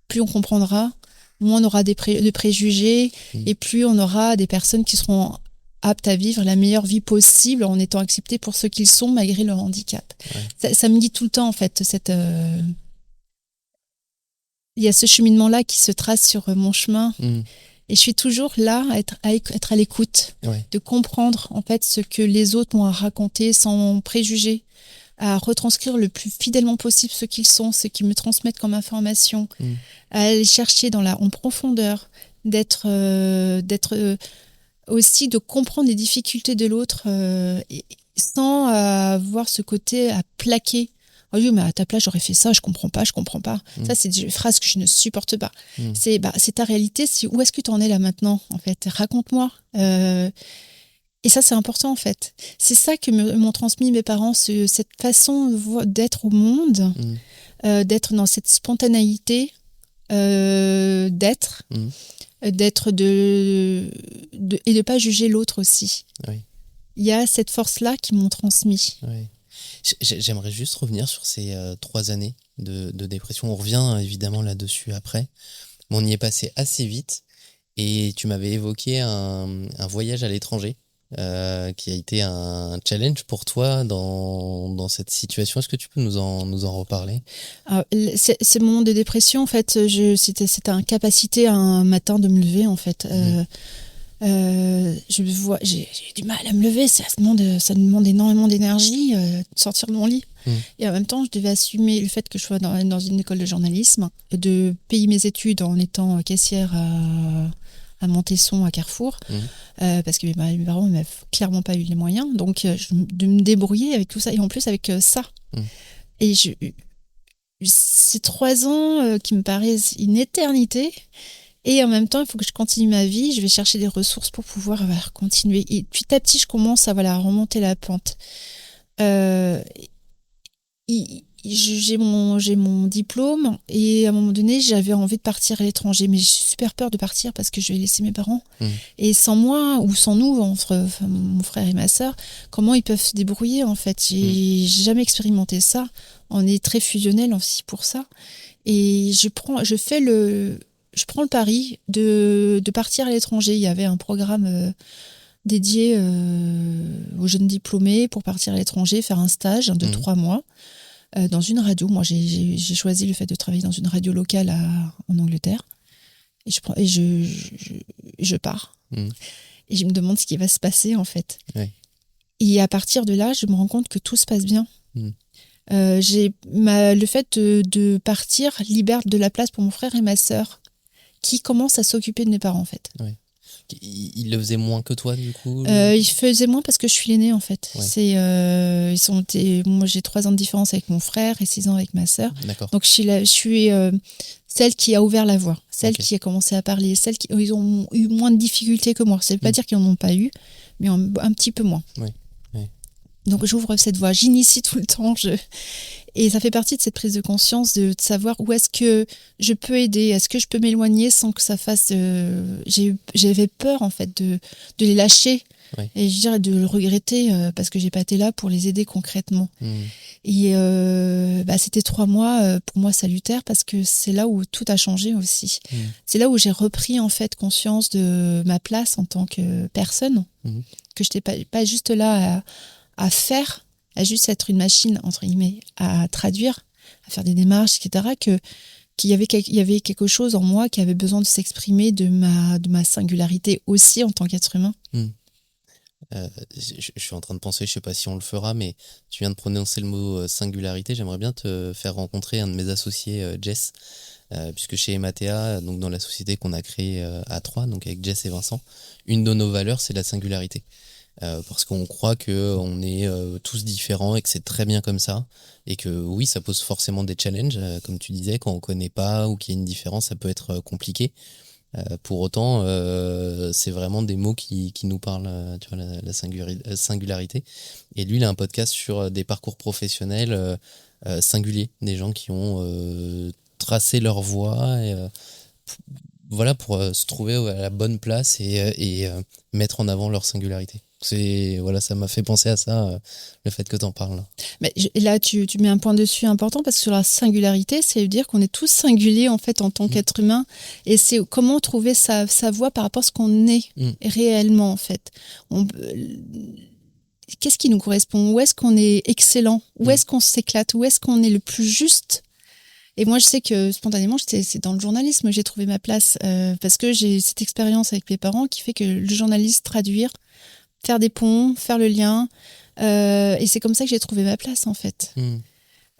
plus on comprendra, moins on aura de préjugés, et plus on aura des personnes qui seront aptes à vivre la meilleure vie possible en étant acceptés pour ce qu'ils sont malgré leur handicap. Ça me dit tout le temps, en fait, il y a ce cheminement-là qui se trace sur mon chemin. Et je suis toujours là à être à l'écoute, de comprendre en fait ce que les autres m'ont à raconter sans préjugés, à retranscrire le plus fidèlement possible ce qu'ils sont, ce qu'ils me transmettent comme information, à aller chercher en profondeur, d'être aussi de comprendre les difficultés de l'autre sans avoir ce côté à plaquer Oh oui, mais à ta place, j'aurais fait ça, je comprends pas. Ça, c'est des phrases que je ne supporte pas. C'est ta réalité, où est-ce que tu en es là maintenant, en fait? Raconte-moi. Et ça, c'est important, en fait. C'est ça que m'ont transmis mes parents, cette façon d'être au monde, d'être dans cette spontanéité, d'être et de pas juger l'autre aussi. Oui. Il y a cette force-là qui m'ont transmis. Oui. J'aimerais juste revenir sur ces 3 années de dépression. On revient évidemment là-dessus après. Mais on y est passé assez vite. Et tu m'avais évoqué un voyage à l'étranger qui a été un challenge pour toi dans cette situation. Est-ce que tu peux nous en reparler? Ces moments de dépression, en fait, c'était incapacité un matin de me lever, en fait. J'ai du mal à me lever, ça demande énormément d'énergie de sortir de mon lit. Et en même temps, je devais assumer le fait que je sois dans une école de journalisme, de payer mes études en étant caissière à Montesson, à Carrefour, parce que mes parents n'avaient clairement pas eu les moyens, donc de me débrouiller avec tout ça, et en plus avec ça. Et ces 3 ans qui me paraissent une éternité. Et en même temps, il faut que je continue ma vie. Je vais chercher des ressources pour pouvoir continuer. Et petit à petit, je commence à remonter la pente. J'ai mon diplôme et à un moment donné, j'avais envie de partir à l'étranger. Mais j'ai super peur de partir parce que je vais laisser mes parents. Et sans moi ou sans nous, entre mon frère et ma sœur, comment ils peuvent se débrouiller en fait? J'ai jamais expérimenté ça. On est très fusionnel aussi pour ça. Et je prends le pari de partir à l'étranger. Il y avait un programme dédié aux jeunes diplômés pour partir à l'étranger, faire un stage de 3 mois dans une radio. Moi, j'ai choisi le fait de travailler dans une radio locale en Angleterre. Et je pars. Et je me demande ce qui va se passer, en fait. Ouais. Et à partir de là, je me rends compte que tout se passe bien. Le fait de partir libère de la place pour mon frère et ma sœur, qui commence à s'occuper de mes parents, en fait. Ouais. Il le faisait moins que toi, du coup? Il faisait moins parce que je suis l'aînée, en fait. Ouais. Moi, j'ai 3 ans de différence avec mon frère et 6 ans avec ma sœur. D'accord. Donc, je suis celle qui a ouvert la voie, celle qui a commencé à parler, ils ont eu moins de difficultés que moi. Ça ne veut pas dire qu'ils n'en ont pas eu, mais un petit peu moins. Ouais. Donc, j'ouvre cette voie, j'initie tout le temps. Et ça fait partie de cette prise de conscience de savoir où est-ce que je peux aider, est-ce que je peux m'éloigner sans que ça fasse... J'avais peur, en fait, de les lâcher. Ouais. Et je dirais de le regretter parce que j'ai pas été là pour les aider concrètement. Et c'était 3 mois pour moi salutaires parce que c'est là où tout a changé aussi. C'est là où j'ai repris, en fait, conscience de ma place en tant que personne, que je n'étais pas juste là à faire, à juste être une machine, entre guillemets, à traduire, à faire des démarches, etc., qu'il y avait quelque chose en moi qui avait besoin de s'exprimer de ma singularité aussi en tant qu'être humain. Je suis en train de penser, je ne sais pas si on le fera, mais tu viens de prononcer le mot singularité. J'aimerais bien te faire rencontrer un de mes associés, Jess, puisque chez Ematea, donc dans la société qu'on a créée à 3, donc avec Jess et Vincent, une de nos valeurs, c'est la singularité. Parce qu'on croit qu'on est tous différents et que c'est très bien comme ça, et que oui, ça pose forcément des challenges, comme tu disais, quand on ne connaît pas ou qu'il y a une différence, ça peut être compliqué. Pour autant, c'est vraiment des mots qui nous parlent, tu vois, la singularité. Et lui, il a un podcast sur des parcours professionnels singuliers, des gens qui ont tracé leur voie pour se trouver à la bonne place et mettre en avant leur singularité. Ça m'a fait penser à ça, le fait que tu en parles. Mais là, tu mets un point dessus important parce que sur la singularité, ça veut dire qu'on est tous singuliers en fait en tant qu'être humain, et c'est comment trouver sa voie par rapport à ce qu'on est réellement en fait. Qu'est-ce qui nous correspond? Où est-ce qu'on est excellent? Où est-ce qu'on s'éclate? Où est-ce qu'on est le plus juste? Et moi, je sais que spontanément, c'est dans le journalisme que j'ai trouvé ma place parce que j'ai cette expérience avec mes parents qui fait que le journaliste, traduire, faire des ponts, faire le lien. Et c'est comme ça que j'ai trouvé ma place, en fait.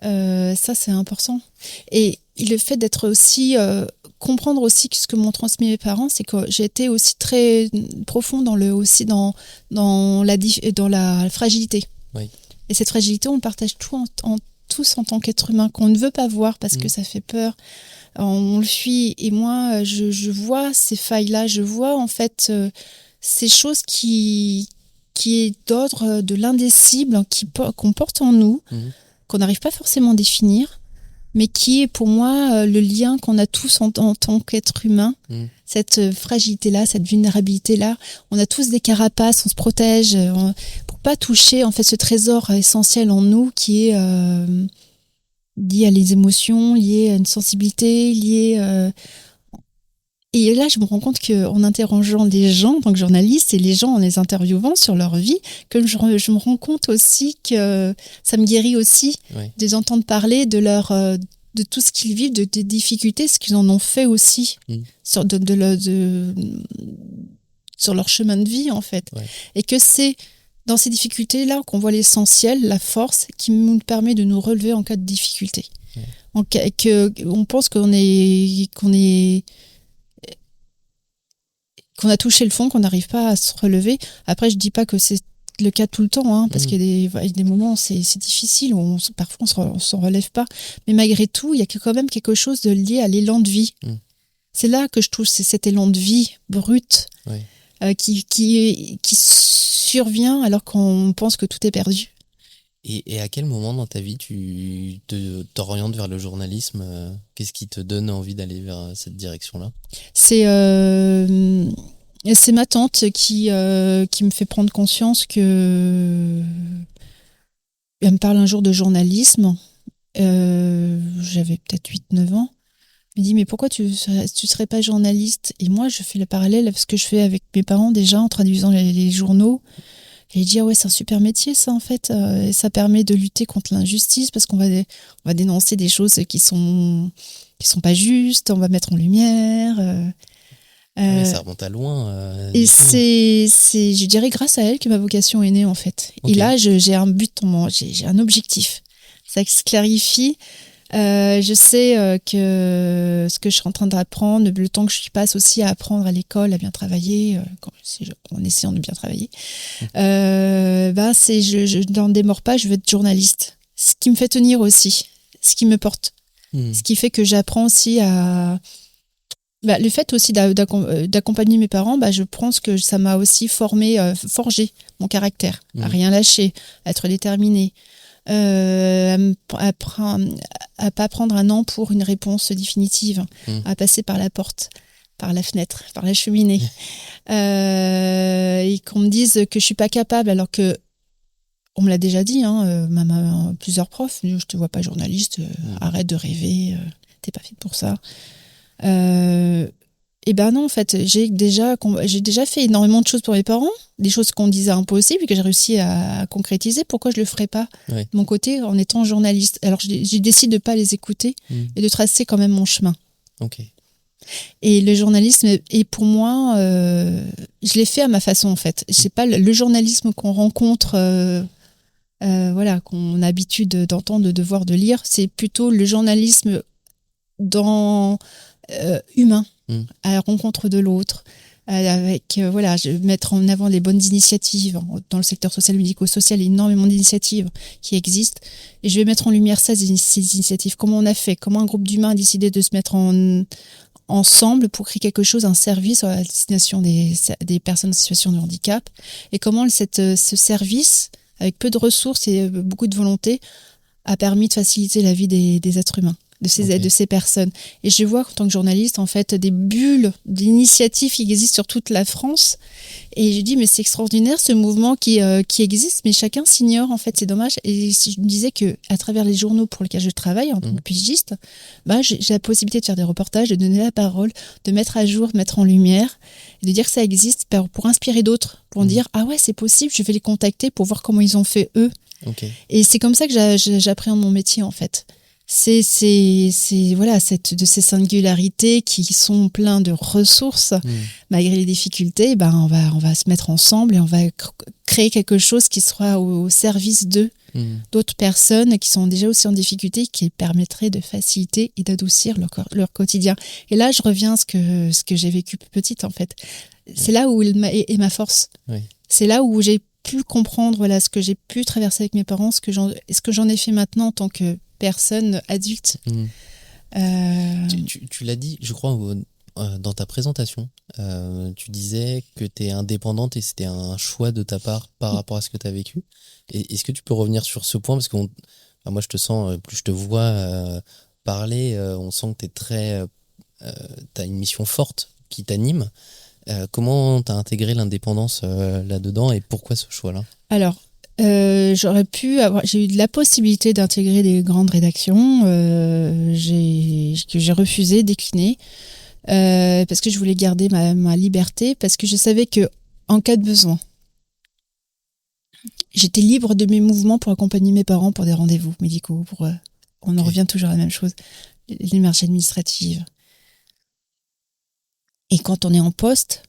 Ça, c'est important. Et le fait d'être aussi... comprendre aussi ce que m'ont transmis mes parents, c'est que j'ai été aussi très profond dans la fragilité. Oui. Et cette fragilité, on le partage tout tous en tant qu'être humain, qu'on ne veut pas voir parce que ça fait peur. On le fuit. Et moi, je vois ces failles-là, je vois en fait ces choses qui est d'ordre de l'indicible, qu'on porte en nous, qu'on n'arrive pas forcément à définir, mais qui est pour moi le lien qu'on a tous en tant qu'être humain, cette fragilité-là, cette vulnérabilité-là. On a tous des carapaces, on se protège pour pas toucher en fait ce trésor essentiel en nous qui est lié à les émotions, lié à une sensibilité, lié... Et là, je me rends compte qu'en interrogeant les gens en tant que journaliste et les gens en les interviewant sur leur vie, que je me rends compte aussi que ça me guérit aussi de les entendre parler de tout ce qu'ils vivent, des difficultés, ce qu'ils en ont fait aussi sur leur chemin de vie en fait. Et que c'est dans ces difficultés-là qu'on voit l'essentiel, la force qui nous permet de nous relever en cas de difficulté. On pense qu'on a touché le fond, qu'on n'arrive pas à se relever. Après, je dis pas que c'est le cas tout le temps, parce qu'il y a des moments, c'est difficile, où parfois on s'en relève pas. Mais malgré tout, il y a quand même quelque chose de lié à l'élan de vie. C'est là que je trouve, c'est cet élan de vie brut qui survient alors qu'on pense que tout est perdu. Et à quel moment dans ta vie tu t'orientes vers le journalisme? Qu'est-ce qui te donne envie d'aller vers cette direction-là? C'est ma tante qui me fait prendre conscience que... Elle me parle un jour de journalisme. J'avais peut-être 8-9 ans. Elle me dit, mais pourquoi tu serais pas journaliste? Et moi, je fais le parallèle avec ce que je fais avec mes parents déjà en traduisant les journaux. Et je dis, c'est un super métier, ça, en fait. Et ça permet de lutter contre l'injustice parce qu'on va dénoncer des choses qui sont pas justes, on va mettre en lumière. Mais ça remonte à loin. Et c'est, je dirais, grâce à elle que ma vocation est née, en fait. Okay. Et là, j'ai un but, j'ai un objectif. Ça se clarifie. Je sais que ce que je suis en train d'apprendre, le temps que je passe aussi à apprendre à l'école, à bien travailler, en essayant de bien travailler, je n'en démords pas, je veux être journaliste. Ce qui me fait tenir aussi, ce qui me porte. Ce qui fait que j'apprends aussi à... le fait aussi d'accompagner mes parents, je pense que ça m'a aussi forgé mon caractère, à rien lâcher, à être déterminée. À pas prendre un an pour une réponse définitive, à passer par la porte, par la fenêtre, par la cheminée, et qu'on me dise que je suis pas capable, alors que on me l'a déjà dit, plusieurs profs, je te vois pas journaliste, arrête de rêver, t'es pas faite pour ça. Et non, en fait, j'ai déjà fait énormément de choses pour mes parents, des choses qu'on disait impossibles et que j'ai réussi à concrétiser. Pourquoi je le ferais pas de mon côté en étant journaliste? Alors, j'ai décidé de pas les écouter et de tracer quand même mon chemin. Okay. Et le journalisme est pour moi, je l'ai fait à ma façon, en fait. C'est pas le journalisme qu'on rencontre, qu'on a l'habitude d'entendre, de voir, de lire. C'est plutôt le journalisme humain. À la rencontre de l'autre, avec mettre en avant les bonnes initiatives. Dans le secteur social et médico-social, il y a énormément d'initiatives qui existent. Et je vais mettre en lumière ces initiatives. Comment on a fait? Comment un groupe d'humains a décidé de se mettre ensemble pour créer quelque chose, un service à la destination des personnes en situation de handicap? Et comment ce service, avec peu de ressources et beaucoup de volonté, a permis de faciliter la vie des êtres humains? De ces personnes. Et je vois, en tant que journaliste, en fait, des bulles d'initiatives qui existent sur toute la France. Et je dis, mais c'est extraordinaire, ce mouvement qui existe, mais chacun s'ignore, en fait, c'est dommage. Et je me disais qu'à travers les journaux pour lesquels je travaille, en tant que pigiste, j'ai la possibilité de faire des reportages, de donner la parole, de mettre à jour, de mettre en lumière, et de dire que ça existe pour inspirer d'autres, pour dire, c'est possible, je vais les contacter pour voir comment ils ont fait eux. Okay. Et c'est comme ça que j'appréhende mon métier, en fait. C'est ces singularités qui sont pleines de ressources, malgré les difficultés, on va se mettre ensemble et on va créer quelque chose qui sera au service d'autres personnes qui sont déjà aussi en difficulté, qui permettrait de faciliter et d'adoucir leur quotidien. Et là, je reviens à ce que j'ai vécu petite, en fait. C'est là où est ma force. Oui. C'est là où j'ai pu comprendre, voilà, ce que j'ai pu traverser avec mes parents, ce que j'en ai fait maintenant en tant que personne adulte. Tu l'as dit, je crois, dans ta présentation, tu disais que tu es indépendante et c'était un choix de ta part par rapport à ce que tu as vécu. Et est-ce que tu peux revenir sur ce point? Parce que moi, je te sens, plus je te vois parler, on sent que t'as une mission forte qui t'anime. Comment t'as intégré l'indépendance là-dedans et pourquoi ce choix-là? Alors, j'ai eu la possibilité d'intégrer des grandes rédactions que j'ai refusé, décliné, parce que je voulais garder ma liberté, parce que je savais que en cas de besoin, j'étais libre de mes mouvements pour accompagner mes parents pour des rendez-vous médicaux. On en revient toujours à la même chose, les démarches administratives. Et quand on est en poste,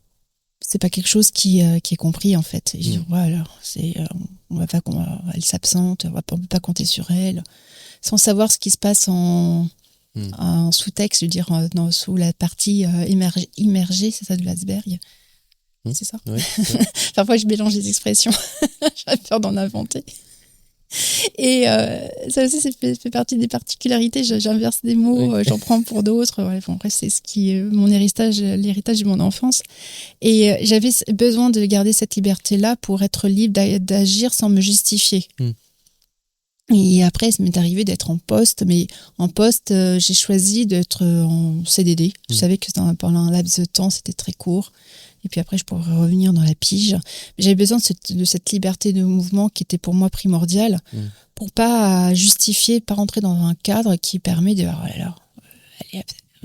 c'est pas quelque chose qui est compris en fait. Et je dis, voilà, elle s'absente, on peut pas compter sur elle, sans savoir ce qui se passe en sous-texte, je veux dire, sous la partie immergée, c'est ça, de l'iceberg. C'est ça. Oui, Parfois, je mélange les expressions. J'ai peur d'en inventer. Et ça aussi, ça fait partie des particularités. J'inverse des mots, j'en prends pour d'autres. Ouais, bon, après, c'est ce qui est l'héritage de mon enfance. Et j'avais besoin de garder cette liberté-là pour être libre d'agir sans me justifier. Et après, ça m'est arrivé d'être en poste, mais en poste, j'ai choisi d'être en CDD. Je savais que pendant un laps de temps, c'était très court. Et puis après, je pourrais revenir dans la pige. J'avais besoin de cette liberté de mouvement qui était pour moi primordiale pour pas justifier, pas rentrer dans un cadre qui permet de...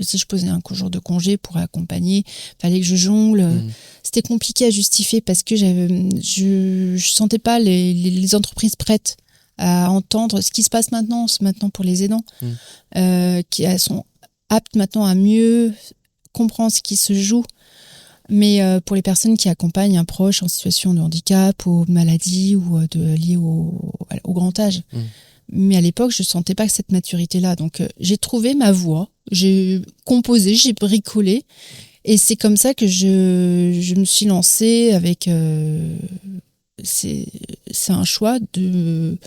si je posais un jour de congé pour accompagner, fallait que je jongle. C'était compliqué à justifier parce que je sentais pas les entreprises prêtes à entendre ce qui se passe maintenant pour les aidants, qui sont aptes maintenant à mieux comprendre ce qui se joue. Mais pour les personnes qui accompagnent un proche en situation de handicap ou maladie ou liée au grand âge. Mais à l'époque, je ne sentais pas cette maturité-là. Donc, j'ai trouvé ma voie, j'ai composé, j'ai bricolé. Et c'est comme ça que je me suis lancée avec... c'est un choix de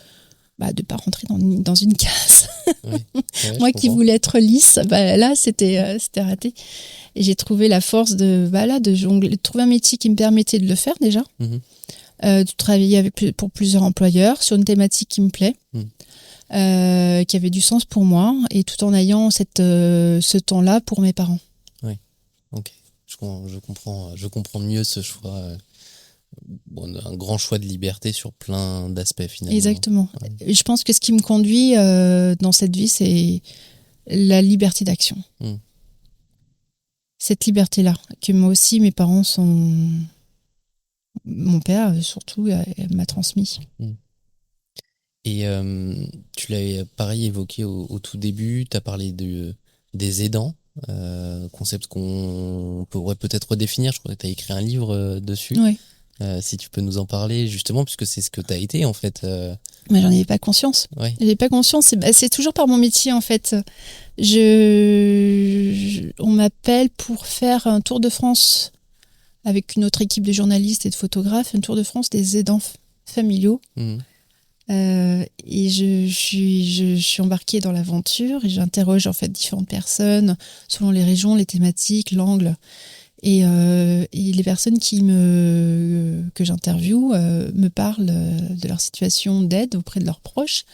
pas rentrer dans une case. Moi qui voulais être lisse, là, c'était raté. Et j'ai trouvé la force de jongler, de trouver un métier qui me permettait de le faire déjà, de travailler pour plusieurs employeurs sur une thématique qui me plaît, qui avait du sens pour moi, et tout en ayant ce temps-là pour mes parents. Oui, ok. Je comprends mieux ce choix. Un grand choix de liberté sur plein d'aspects finalement. Exactement. Ouais. Je pense que ce qui me conduit dans cette vie, c'est la liberté d'action. Cette liberté-là, que moi aussi, mes parents mon père, surtout, m'a transmis. Et tu l'as pareil évoqué au tout début, tu as parlé des aidants, concept qu'on pourrait peut-être redéfinir. Je crois que tu as écrit un livre dessus. Oui. Si tu peux nous en parler justement, puisque c'est ce que tu as été en fait. Mais j'en avais pas conscience. Ouais. J'avais pas conscience. C'est toujours par mon métier en fait. On m'appelle pour faire un tour de France avec une autre équipe de journalistes et de photographes, un tour de France des aidants familiaux. Et je suis embarquée dans l'aventure et j'interroge en fait différentes personnes selon les régions, les thématiques, l'angle. Et les personnes que j'interviewe me parlent de leur situation d'aide auprès de leurs proches.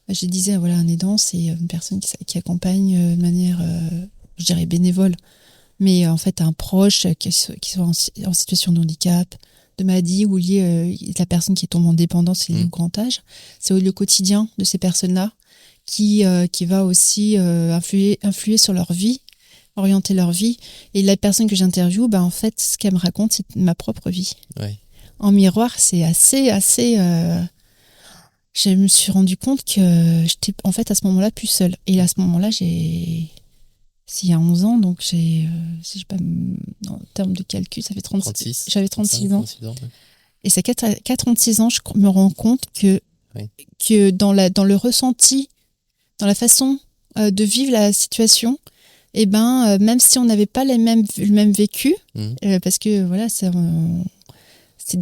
Je disais, voilà, un aidant, c'est une personne qui accompagne de manière, je dirais, bénévole, mais en fait un proche qui soit en situation de handicap, de maladie ou lié la personne qui tombe en dépendance et liée au grand âge. C'est le quotidien de ces personnes-là qui va aussi influer sur leur vie, orienter leur vie. Et la personne que j'interviewe, en fait, ce qu'elle me raconte, c'est ma propre vie. Ouais. En miroir, c'est assez... je me suis rendu compte que j'étais, en fait, à ce moment-là, plus seule. Et à ce moment-là, s'il y a 11 ans, donc si je pas, en termes de calcul, ça fait 36. J'avais 36 ans. 36 ans ouais. Et c'est qu'à 36 ans, je me rends compte que dans le ressenti, dans la façon de vivre la situation, même si on n'avait pas le même vécu, parce que voilà,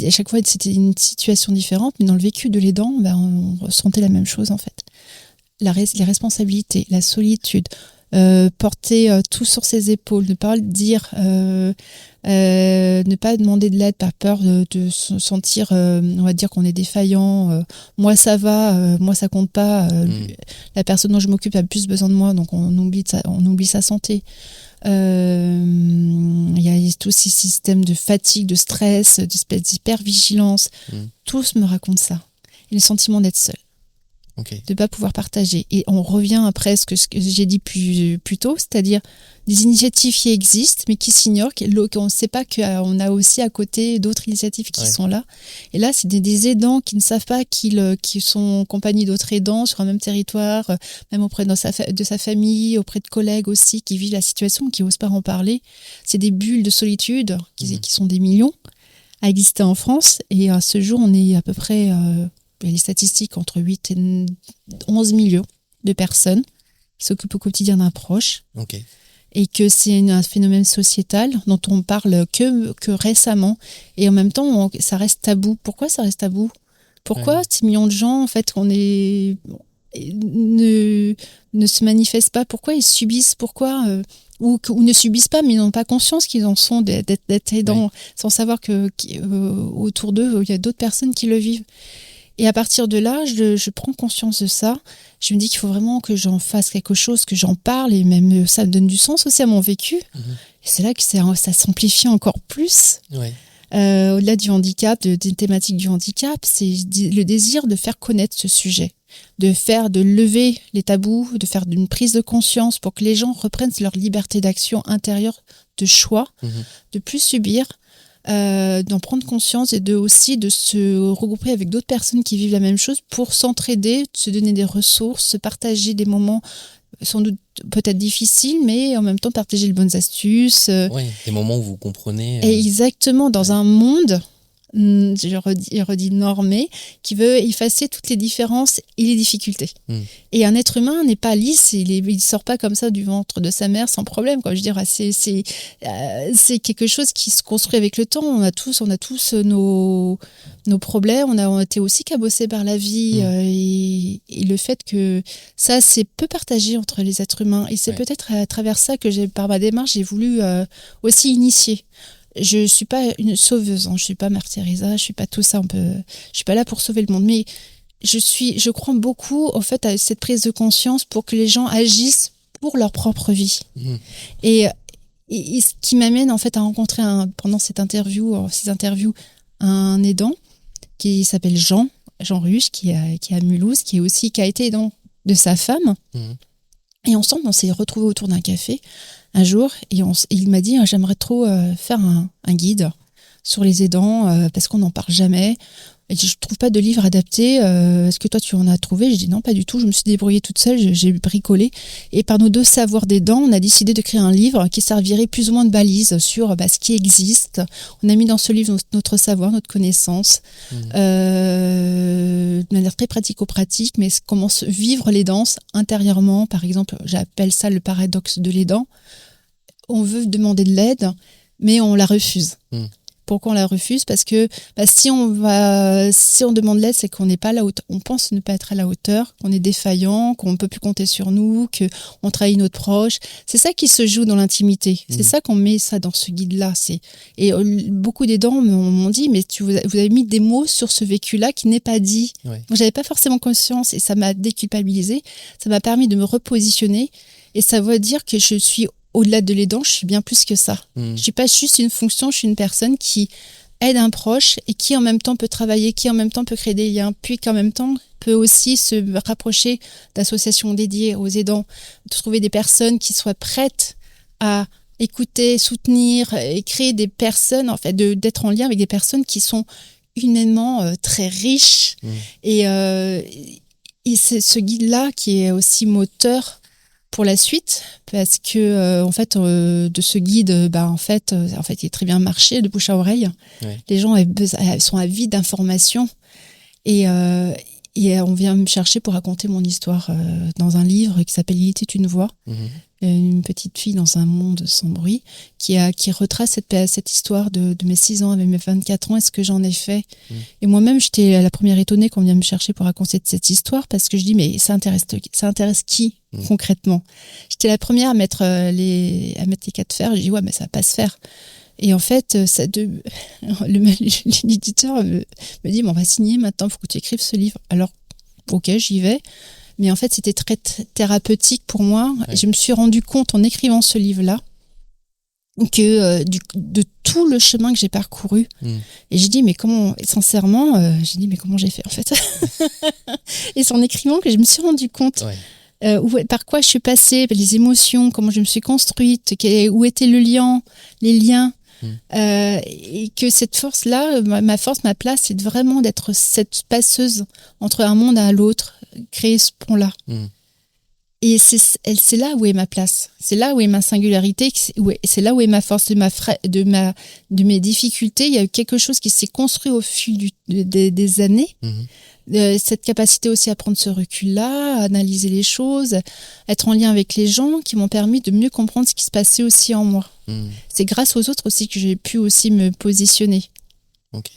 À chaque fois, c'était une situation différente, mais dans le vécu de l'aidant, on ressentait la même chose en fait. Les responsabilités, la solitude, porter tout sur ses épaules, ne pas le dire, ne pas demander de l'aide par peur de se sentir, on va dire qu'on est défaillant. Moi ça va, moi ça compte pas. La personne dont je m'occupe a plus besoin de moi, donc on oublie sa santé. Il y a tous ces systèmes de fatigue, de stress, d'espèce d'hypervigilance. Tous me racontent ça. Et le sentiment d'être seul. Okay. De ne pas pouvoir partager. Et on revient après ce que j'ai dit plus tôt, c'est-à-dire des initiatives qui existent, mais qui s'ignorent, qu'on ne sait pas qu'on a aussi à côté d'autres initiatives qui sont là. Et là, c'est des aidants qui ne savent pas qu'ils sont en compagnie d'autres aidants sur un même territoire, même auprès de sa famille, auprès de collègues aussi, qui vivent la situation, qui n'osent pas en parler. C'est des bulles de solitude, qui sont des millions, à exister en France. Et à ce jour, on est à peu près... il y a les statistiques entre 8 et 11 millions de personnes qui s'occupent au quotidien d'un proche. Okay. Et que c'est un phénomène sociétal dont on parle que récemment. Et en même temps, ça reste tabou. Pourquoi ça reste tabou ? Pourquoi ces millions de gens, en fait, ne se manifestent pas ? Pourquoi ils subissent ? Pourquoi ou ne subissent pas, mais ils n'ont pas conscience qu'ils en sont d'être aidants, sans savoir autour d'eux, il y a d'autres personnes qui le vivent. Et à partir de là, je prends conscience de ça. Je me dis qu'il faut vraiment que j'en fasse quelque chose, que j'en parle, et même ça me donne du sens aussi à mon vécu. Et c'est là que ça s'amplifie encore plus. Au-delà du handicap, des thématiques du handicap, c'est le désir de faire connaître ce sujet, de lever les tabous, de faire une prise de conscience pour que les gens reprennent leur liberté d'action intérieure, de choix, de plus subir. D'en prendre conscience et aussi de se regrouper avec d'autres personnes qui vivent la même chose pour s'entraider, se donner des ressources, se partager des moments sans doute peut-être difficiles, mais en même temps partager les bonnes astuces. Des moments où vous comprenez. Et exactement, dans un monde, je redis normé, qui veut effacer toutes les différences et les difficultés. Et un être humain n'est pas lisse, il sort pas comme ça du ventre de sa mère sans problème, quoi. Je veux dire, c'est quelque chose qui se construit avec le temps. On a tous nos problèmes, on a été aussi cabossés par la vie, et le fait que ça, c'est peu partagé entre les êtres humains. Et c'est peut-être à travers ça que par ma démarche, j'ai voulu aussi initier. Je suis pas une sauveuse, je suis pas Mère Teresa, je suis pas tout ça. Je suis pas là pour sauver le monde, mais je crois beaucoup en fait à cette prise de conscience pour que les gens agissent pour leur propre vie. Et ce qui m'amène en fait à rencontrer pendant ces interviews, un aidant qui s'appelle Jean Ruche, qui est à Mulhouse, qui a été aidant de sa femme. Et ensemble, on s'est retrouvés autour d'un café un jour, et il m'a dit j'aimerais trop faire un guide sur les aidants, parce qu'on n'en parle jamais. Et je trouve pas de livre adapté. Est-ce que toi tu en as trouvé ? J'ai dit non, pas du tout. Je me suis débrouillée toute seule, j'ai bricolé. Et par nos deux savoirs d'aidants, on a décidé de créer un livre qui servirait plus ou moins de balise sur ce qui existe. On a mis dans ce livre notre savoir, notre connaissance, de manière très pratico-pratique, mais comment vivre l'aidant intérieurement. Par exemple, j'appelle ça le paradoxe de l'aidant. On veut demander de l'aide, mais on la refuse. Pourquoi on la refuse ? Parce que si on demande l'aide, c'est qu'on n'est pas à la hauteur. On pense ne pas être à la hauteur, qu'on est défaillant, qu'on ne peut plus compter sur nous, qu'on trahit notre proche. C'est ça qui se joue dans l'intimité. C'est ça qu'on met ça dans ce guide-là. Et beaucoup d'aidants m'ont dit, mais vous avez mis des mots sur ce vécu-là qui n'est pas dit. Moi, j'avais pas forcément conscience, et ça m'a déculpabilisée. Ça m'a permis de me repositionner, et ça veut dire que je suis au-delà de l'aidant, je suis bien plus que ça. Je suis pas juste une fonction, je suis une personne qui aide un proche et qui en même temps peut travailler, qui en même temps peut créer des liens, puis qui en même temps peut aussi se rapprocher d'associations dédiées aux aidants, de trouver des personnes qui soient prêtes à écouter, soutenir et créer des personnes, en fait, d'être en lien avec des personnes qui sont humainement très riches. Et c'est ce guide-là qui est aussi moteur pour la suite, parce que en fait de ce guide, en fait il est très bien marché de bouche à oreille. Les gens sont avides d'informations, et on vient me chercher pour raconter mon histoire dans un livre qui s'appelle « Il était une voix ». Une petite fille dans un monde sans bruit qui retrace cette histoire de mes 6 ans avec mes 24 ans et ce que j'en ai fait. Et moi-même, j'étais la première étonnée qu'on vient me chercher pour raconter cette histoire parce que je dis, mais ça intéresse qui concrètement? J'étais la première à mettre les 4 fers. Je dis, ouais, mais ça va pas se faire. Et en fait, l'éditeur me dit, bon, on va signer maintenant, il faut que tu écrives ce livre. Alors, ok, j'y vais. Mais en fait, c'était très thérapeutique pour moi. Ouais. Je me suis rendu compte en écrivant ce livre-là que de tout le chemin que j'ai parcouru. Et j'ai dit, mais comment, sincèrement, comment j'ai fait en fait? Et c'est en écrivant que je me suis rendu compte par quoi je suis passée, les émotions, comment je me suis construite, où étaient les liens. Et que cette force-là, ma place, c'est vraiment d'être cette passeuse entre un monde et l'autre, créer ce pont-là. Et c'est là où est ma place. C'est là où est ma singularité. C'est là où est ma force, de mes difficultés. Il y a eu quelque chose qui s'est construit au fil des années. Cette capacité aussi à prendre ce recul-là, à analyser les choses, être en lien avec les gens qui m'ont permis de mieux comprendre ce qui se passait aussi en moi. C'est grâce aux autres aussi que j'ai pu aussi me positionner. Okay.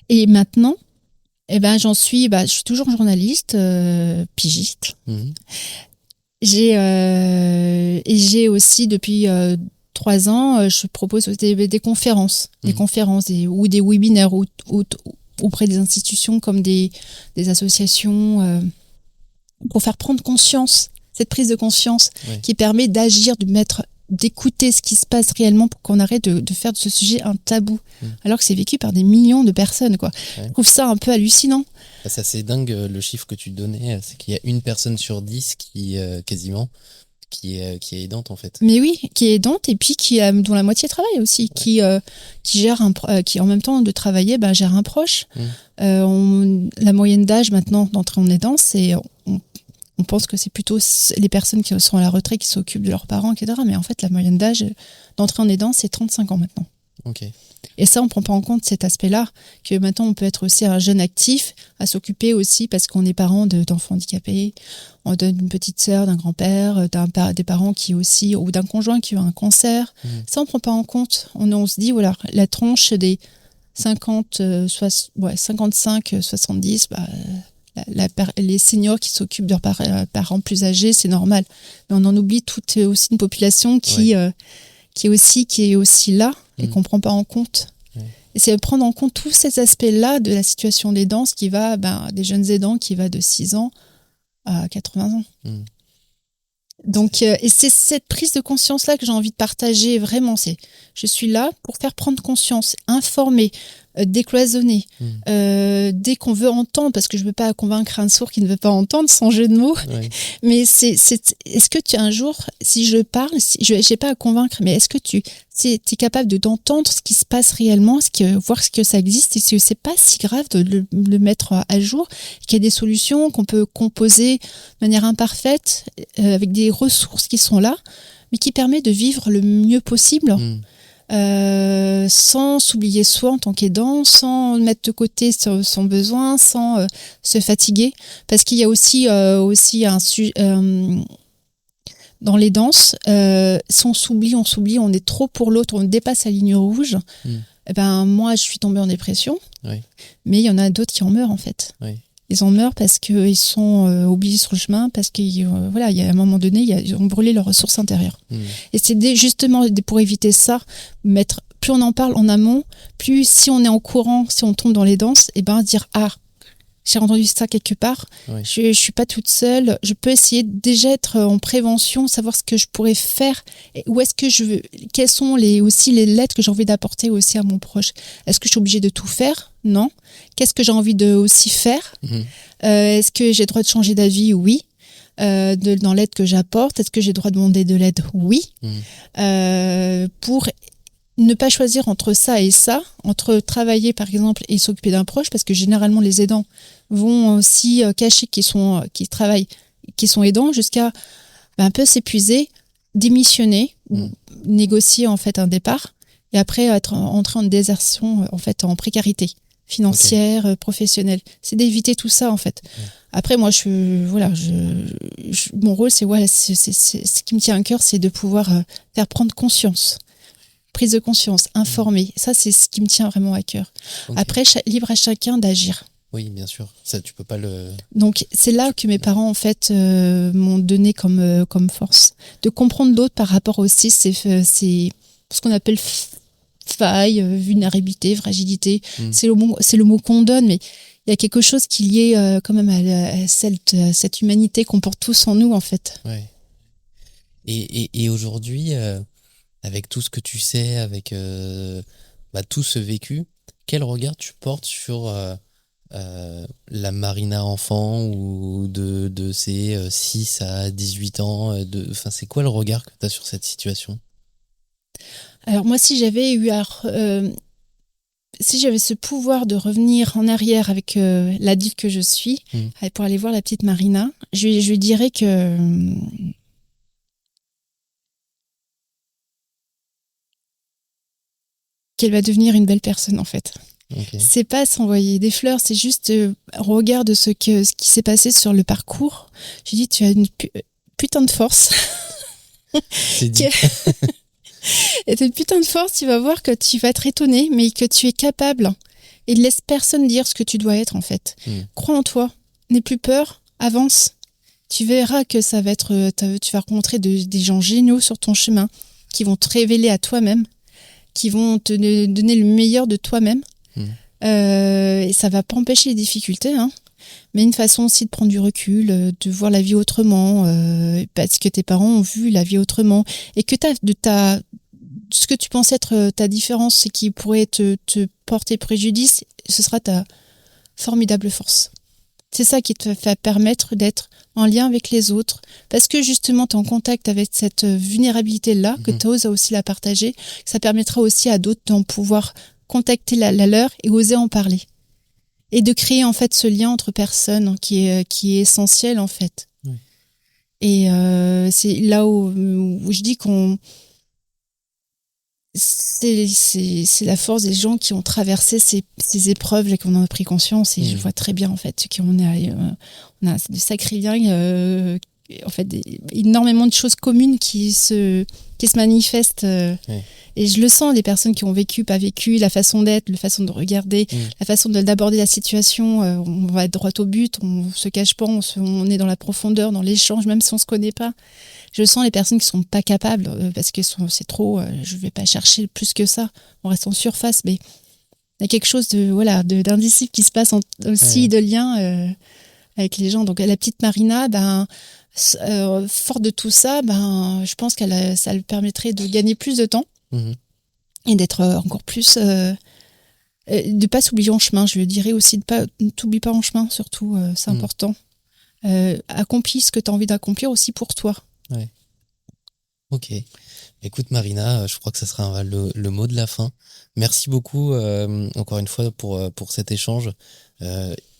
Et maintenant, je suis toujours journaliste, pigiste. J'ai aussi depuis 3 ans, je propose des conférences, ou des webinaires auprès des institutions comme des associations pour faire prendre conscience, cette prise de conscience qui permet d'agir, d'écouter ce qui se passe réellement pour qu'on arrête de faire de ce sujet un tabou, alors que c'est vécu par des millions de personnes, quoi. Je trouve ça un peu hallucinant. C'est assez dingue le chiffre que tu donnais, c'est qu'il y a 1 personne sur 10 qui quasiment qui est aidante en fait. Mais oui, qui est aidante et puis dont la moitié travaille aussi, qui gère qui en même temps de travailler gère un proche. La moyenne d'âge maintenant d'entrer en aidance, c'est on pense que c'est plutôt les personnes qui sont à la retraite qui s'occupent de leurs parents, etc. Mais en fait, la moyenne d'âge d'entrée en aidance, c'est 35 ans maintenant. Okay. Et ça, on ne prend pas en compte cet aspect-là, que maintenant, on peut être aussi un jeune actif, à s'occuper aussi parce qu'on est parent d'enfants handicapés, d'une petite sœur, d'un grand-père, des parents qui aussi, ou d'un conjoint qui a un cancer. Ça, on ne prend pas en compte. On se dit, voilà, la tranche des 55, 70, les seniors qui s'occupent de leurs parents plus âgés, c'est normal. Mais on en oublie toute aussi une population qui est aussi là et qu'on ne prend pas en compte. Et c'est de prendre en compte tous ces aspects-là de la situation d'aidants, qui va, des jeunes aidants qui va de 6 ans à 80 ans. Donc, et c'est cette prise de conscience-là que j'ai envie de partager vraiment. Je suis là pour faire prendre conscience, informer, décloisonner. Dès qu'on veut entendre, parce que je ne veux pas convaincre un sourd qui ne veut pas entendre, sans jeu de mots. Mais est-ce que tu un jour, si je parle, je n'ai pas à convaincre, mais est-ce que tu es capable d'entendre ce qui se passe réellement, voir ce que ça existe, et que c'est pas si grave de le mettre à jour, qu'il y a des solutions qu'on peut composer de manière imparfaite, avec des ressources qui sont là, mais qui permettent de vivre le mieux possible. Sans s'oublier soi en tant qu'aidant, sans mettre de côté son besoin, sans se fatiguer, parce qu'il y a aussi un sujet dans les danses, si on s'oublie, on est trop pour l'autre, on dépasse la ligne rouge. Moi je suis tombée en dépression, mais il y en a d'autres qui en meurent en fait. Ils en meurent parce qu'ils sont oubliés sur le chemin, parce qu'il y a un moment donné, ils ont brûlé leurs ressources intérieures. Et c'est justement pour éviter ça, plus on en parle en amont, plus si on est en courant, si on tombe dans les danses, dire j'ai entendu ça quelque part, je suis pas toute seule, je peux essayer déjà être en prévention, savoir ce que je pourrais faire, et où est-ce que je veux, quelles sont aussi les lettres que j'ai envie d'apporter aussi à mon proche. Est-ce que je suis obligée de tout faire? Non. Qu'est-ce que j'ai envie de aussi faire? Est-ce que j'ai le droit de changer d'avis? Oui. Dans l'aide que j'apporte, est-ce que j'ai le droit de demander de l'aide? Oui. Pour ne pas choisir entre ça et ça, entre travailler par exemple et s'occuper d'un proche, parce que généralement les aidants vont aussi cacher qu'ils travaillent, qu'ils sont aidants, jusqu'à un peu s'épuiser, démissionner, ou négocier en fait un départ, et après être entré en désertion, en fait, en précarité financière, professionnelle. C'est d'éviter tout ça, en fait. Après, moi, mon rôle, c'est ce qui me tient à cœur, c'est de pouvoir faire prendre conscience. Prise de conscience, informer. Ça, c'est ce qui me tient vraiment à cœur. Après, libre à chacun d'agir. Oui, bien sûr. Ça, tu peux pas le... Donc, c'est là que mes parents, en fait, m'ont donné comme force. De comprendre d'autres par rapport aussi, c'est ce qu'on appelle faille, vulnérabilité, fragilité. C'est le mot qu'on donne, mais il y a quelque chose qui est lié quand même à cette humanité qu'on porte tous en nous, en fait. Ouais. Et aujourd'hui, avec tout ce que tu sais, avec tout ce vécu, quel regard tu portes sur la Marina enfant ou de ses 6 à 18 ans c'est quoi le regard que tu as sur cette situation? Alors moi, si j'avais ce pouvoir de revenir en arrière avec l'adulte que je suis, pour aller voir la petite Marina, je lui dirais que qu'elle va devenir une belle personne, en fait. Okay. C'est pas s'envoyer des fleurs, c'est juste regarde ce qui s'est passé sur le parcours. Je lui dis, tu as une putain de force. C'est dit. Et cette putain de force, tu vas voir que tu vas être étonné, mais que tu es capable. Et ne laisse personne dire ce que tu dois être, en fait. Crois en toi. N'aie plus peur. Avance. Tu verras que ça va être... tu vas rencontrer des gens géniaux sur ton chemin qui vont te révéler à toi-même, qui vont te donner le meilleur de toi-même. Et ça va pas empêcher les difficultés, hein. Mais une façon aussi de prendre du recul, de voir la vie autrement, parce que tes parents ont vu la vie autrement, et que ce que tu pensais être ta différence et qui pourrait te porter préjudice, ce sera ta formidable force. C'est ça qui te va permettre d'être en lien avec les autres, parce que justement tu es en contact avec cette vulnérabilité-là, que tu oses aussi la partager, ça permettra aussi à d'autres d'en pouvoir contacter la leur et oser en parler. Et de créer en fait ce lien entre personnes qui est essentiel en fait. Et c'est là où je dis c'est la force des gens qui ont traversé ces épreuves et qu'on en a pris conscience. Et je vois très bien en fait qu'on a de sacrés liens, en fait énormément de choses communes qui se manifestent. Et je le sens, les personnes qui ont vécu, pas vécu, la façon d'être, la façon de regarder, la façon d'aborder la situation. On va être droit au but, on se cache pas, on est dans la profondeur, dans l'échange, même si on se connaît pas. Je sens les personnes qui sont pas capables, parce que c'est trop, je vais pas chercher plus que ça. On reste en surface, mais il y a quelque chose d'indicible qui se passe aussi, de lien avec les gens. Donc la petite Marina, forte de tout ça, je pense ça lui permettrait de gagner plus de temps. Et d'être encore plus de pas s'oublier en chemin. Je dirais aussi ne t'oublie pas en chemin, surtout, c'est important. Accomplis ce que tu as envie d'accomplir aussi pour toi. Ouais. Ok. Écoute Marina, je crois que ça sera le mot de la fin. Merci beaucoup encore une fois pour cet échange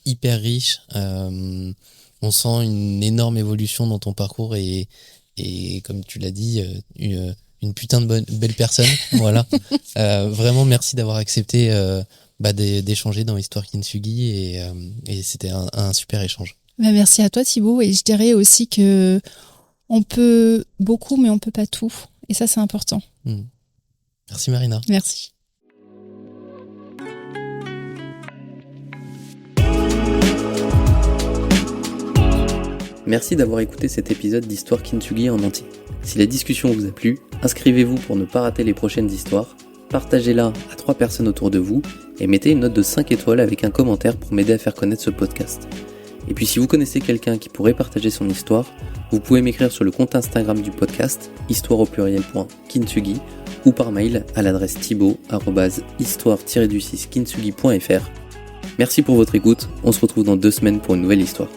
hyper riche. On sent une énorme évolution dans ton parcours et comme tu l'as dit, une putain de belle personne. Voilà. Vraiment merci d'avoir accepté d'échanger dans Histoire Kintsugi et c'était un super échange. Merci à toi Thibaut, et je dirais aussi que on peut beaucoup mais on peut pas tout, et ça c'est important. Merci Marina. Merci. Merci d'avoir écouté cet épisode d'Histoire Kintsugi en entier. Si la discussion vous a plu, inscrivez-vous pour ne pas rater les prochaines histoires, partagez-la à 3 personnes autour de vous et mettez une note de 5 étoiles avec un commentaire pour m'aider à faire connaître ce podcast. Et puis si vous connaissez quelqu'un qui pourrait partager son histoire, vous pouvez m'écrire sur le compte Instagram du podcast, histoire_kintsugi, ou par mail à l'adresse thibaut@histoire-kintsugi.fr. Merci pour votre écoute, on se retrouve dans 2 semaines pour une nouvelle histoire.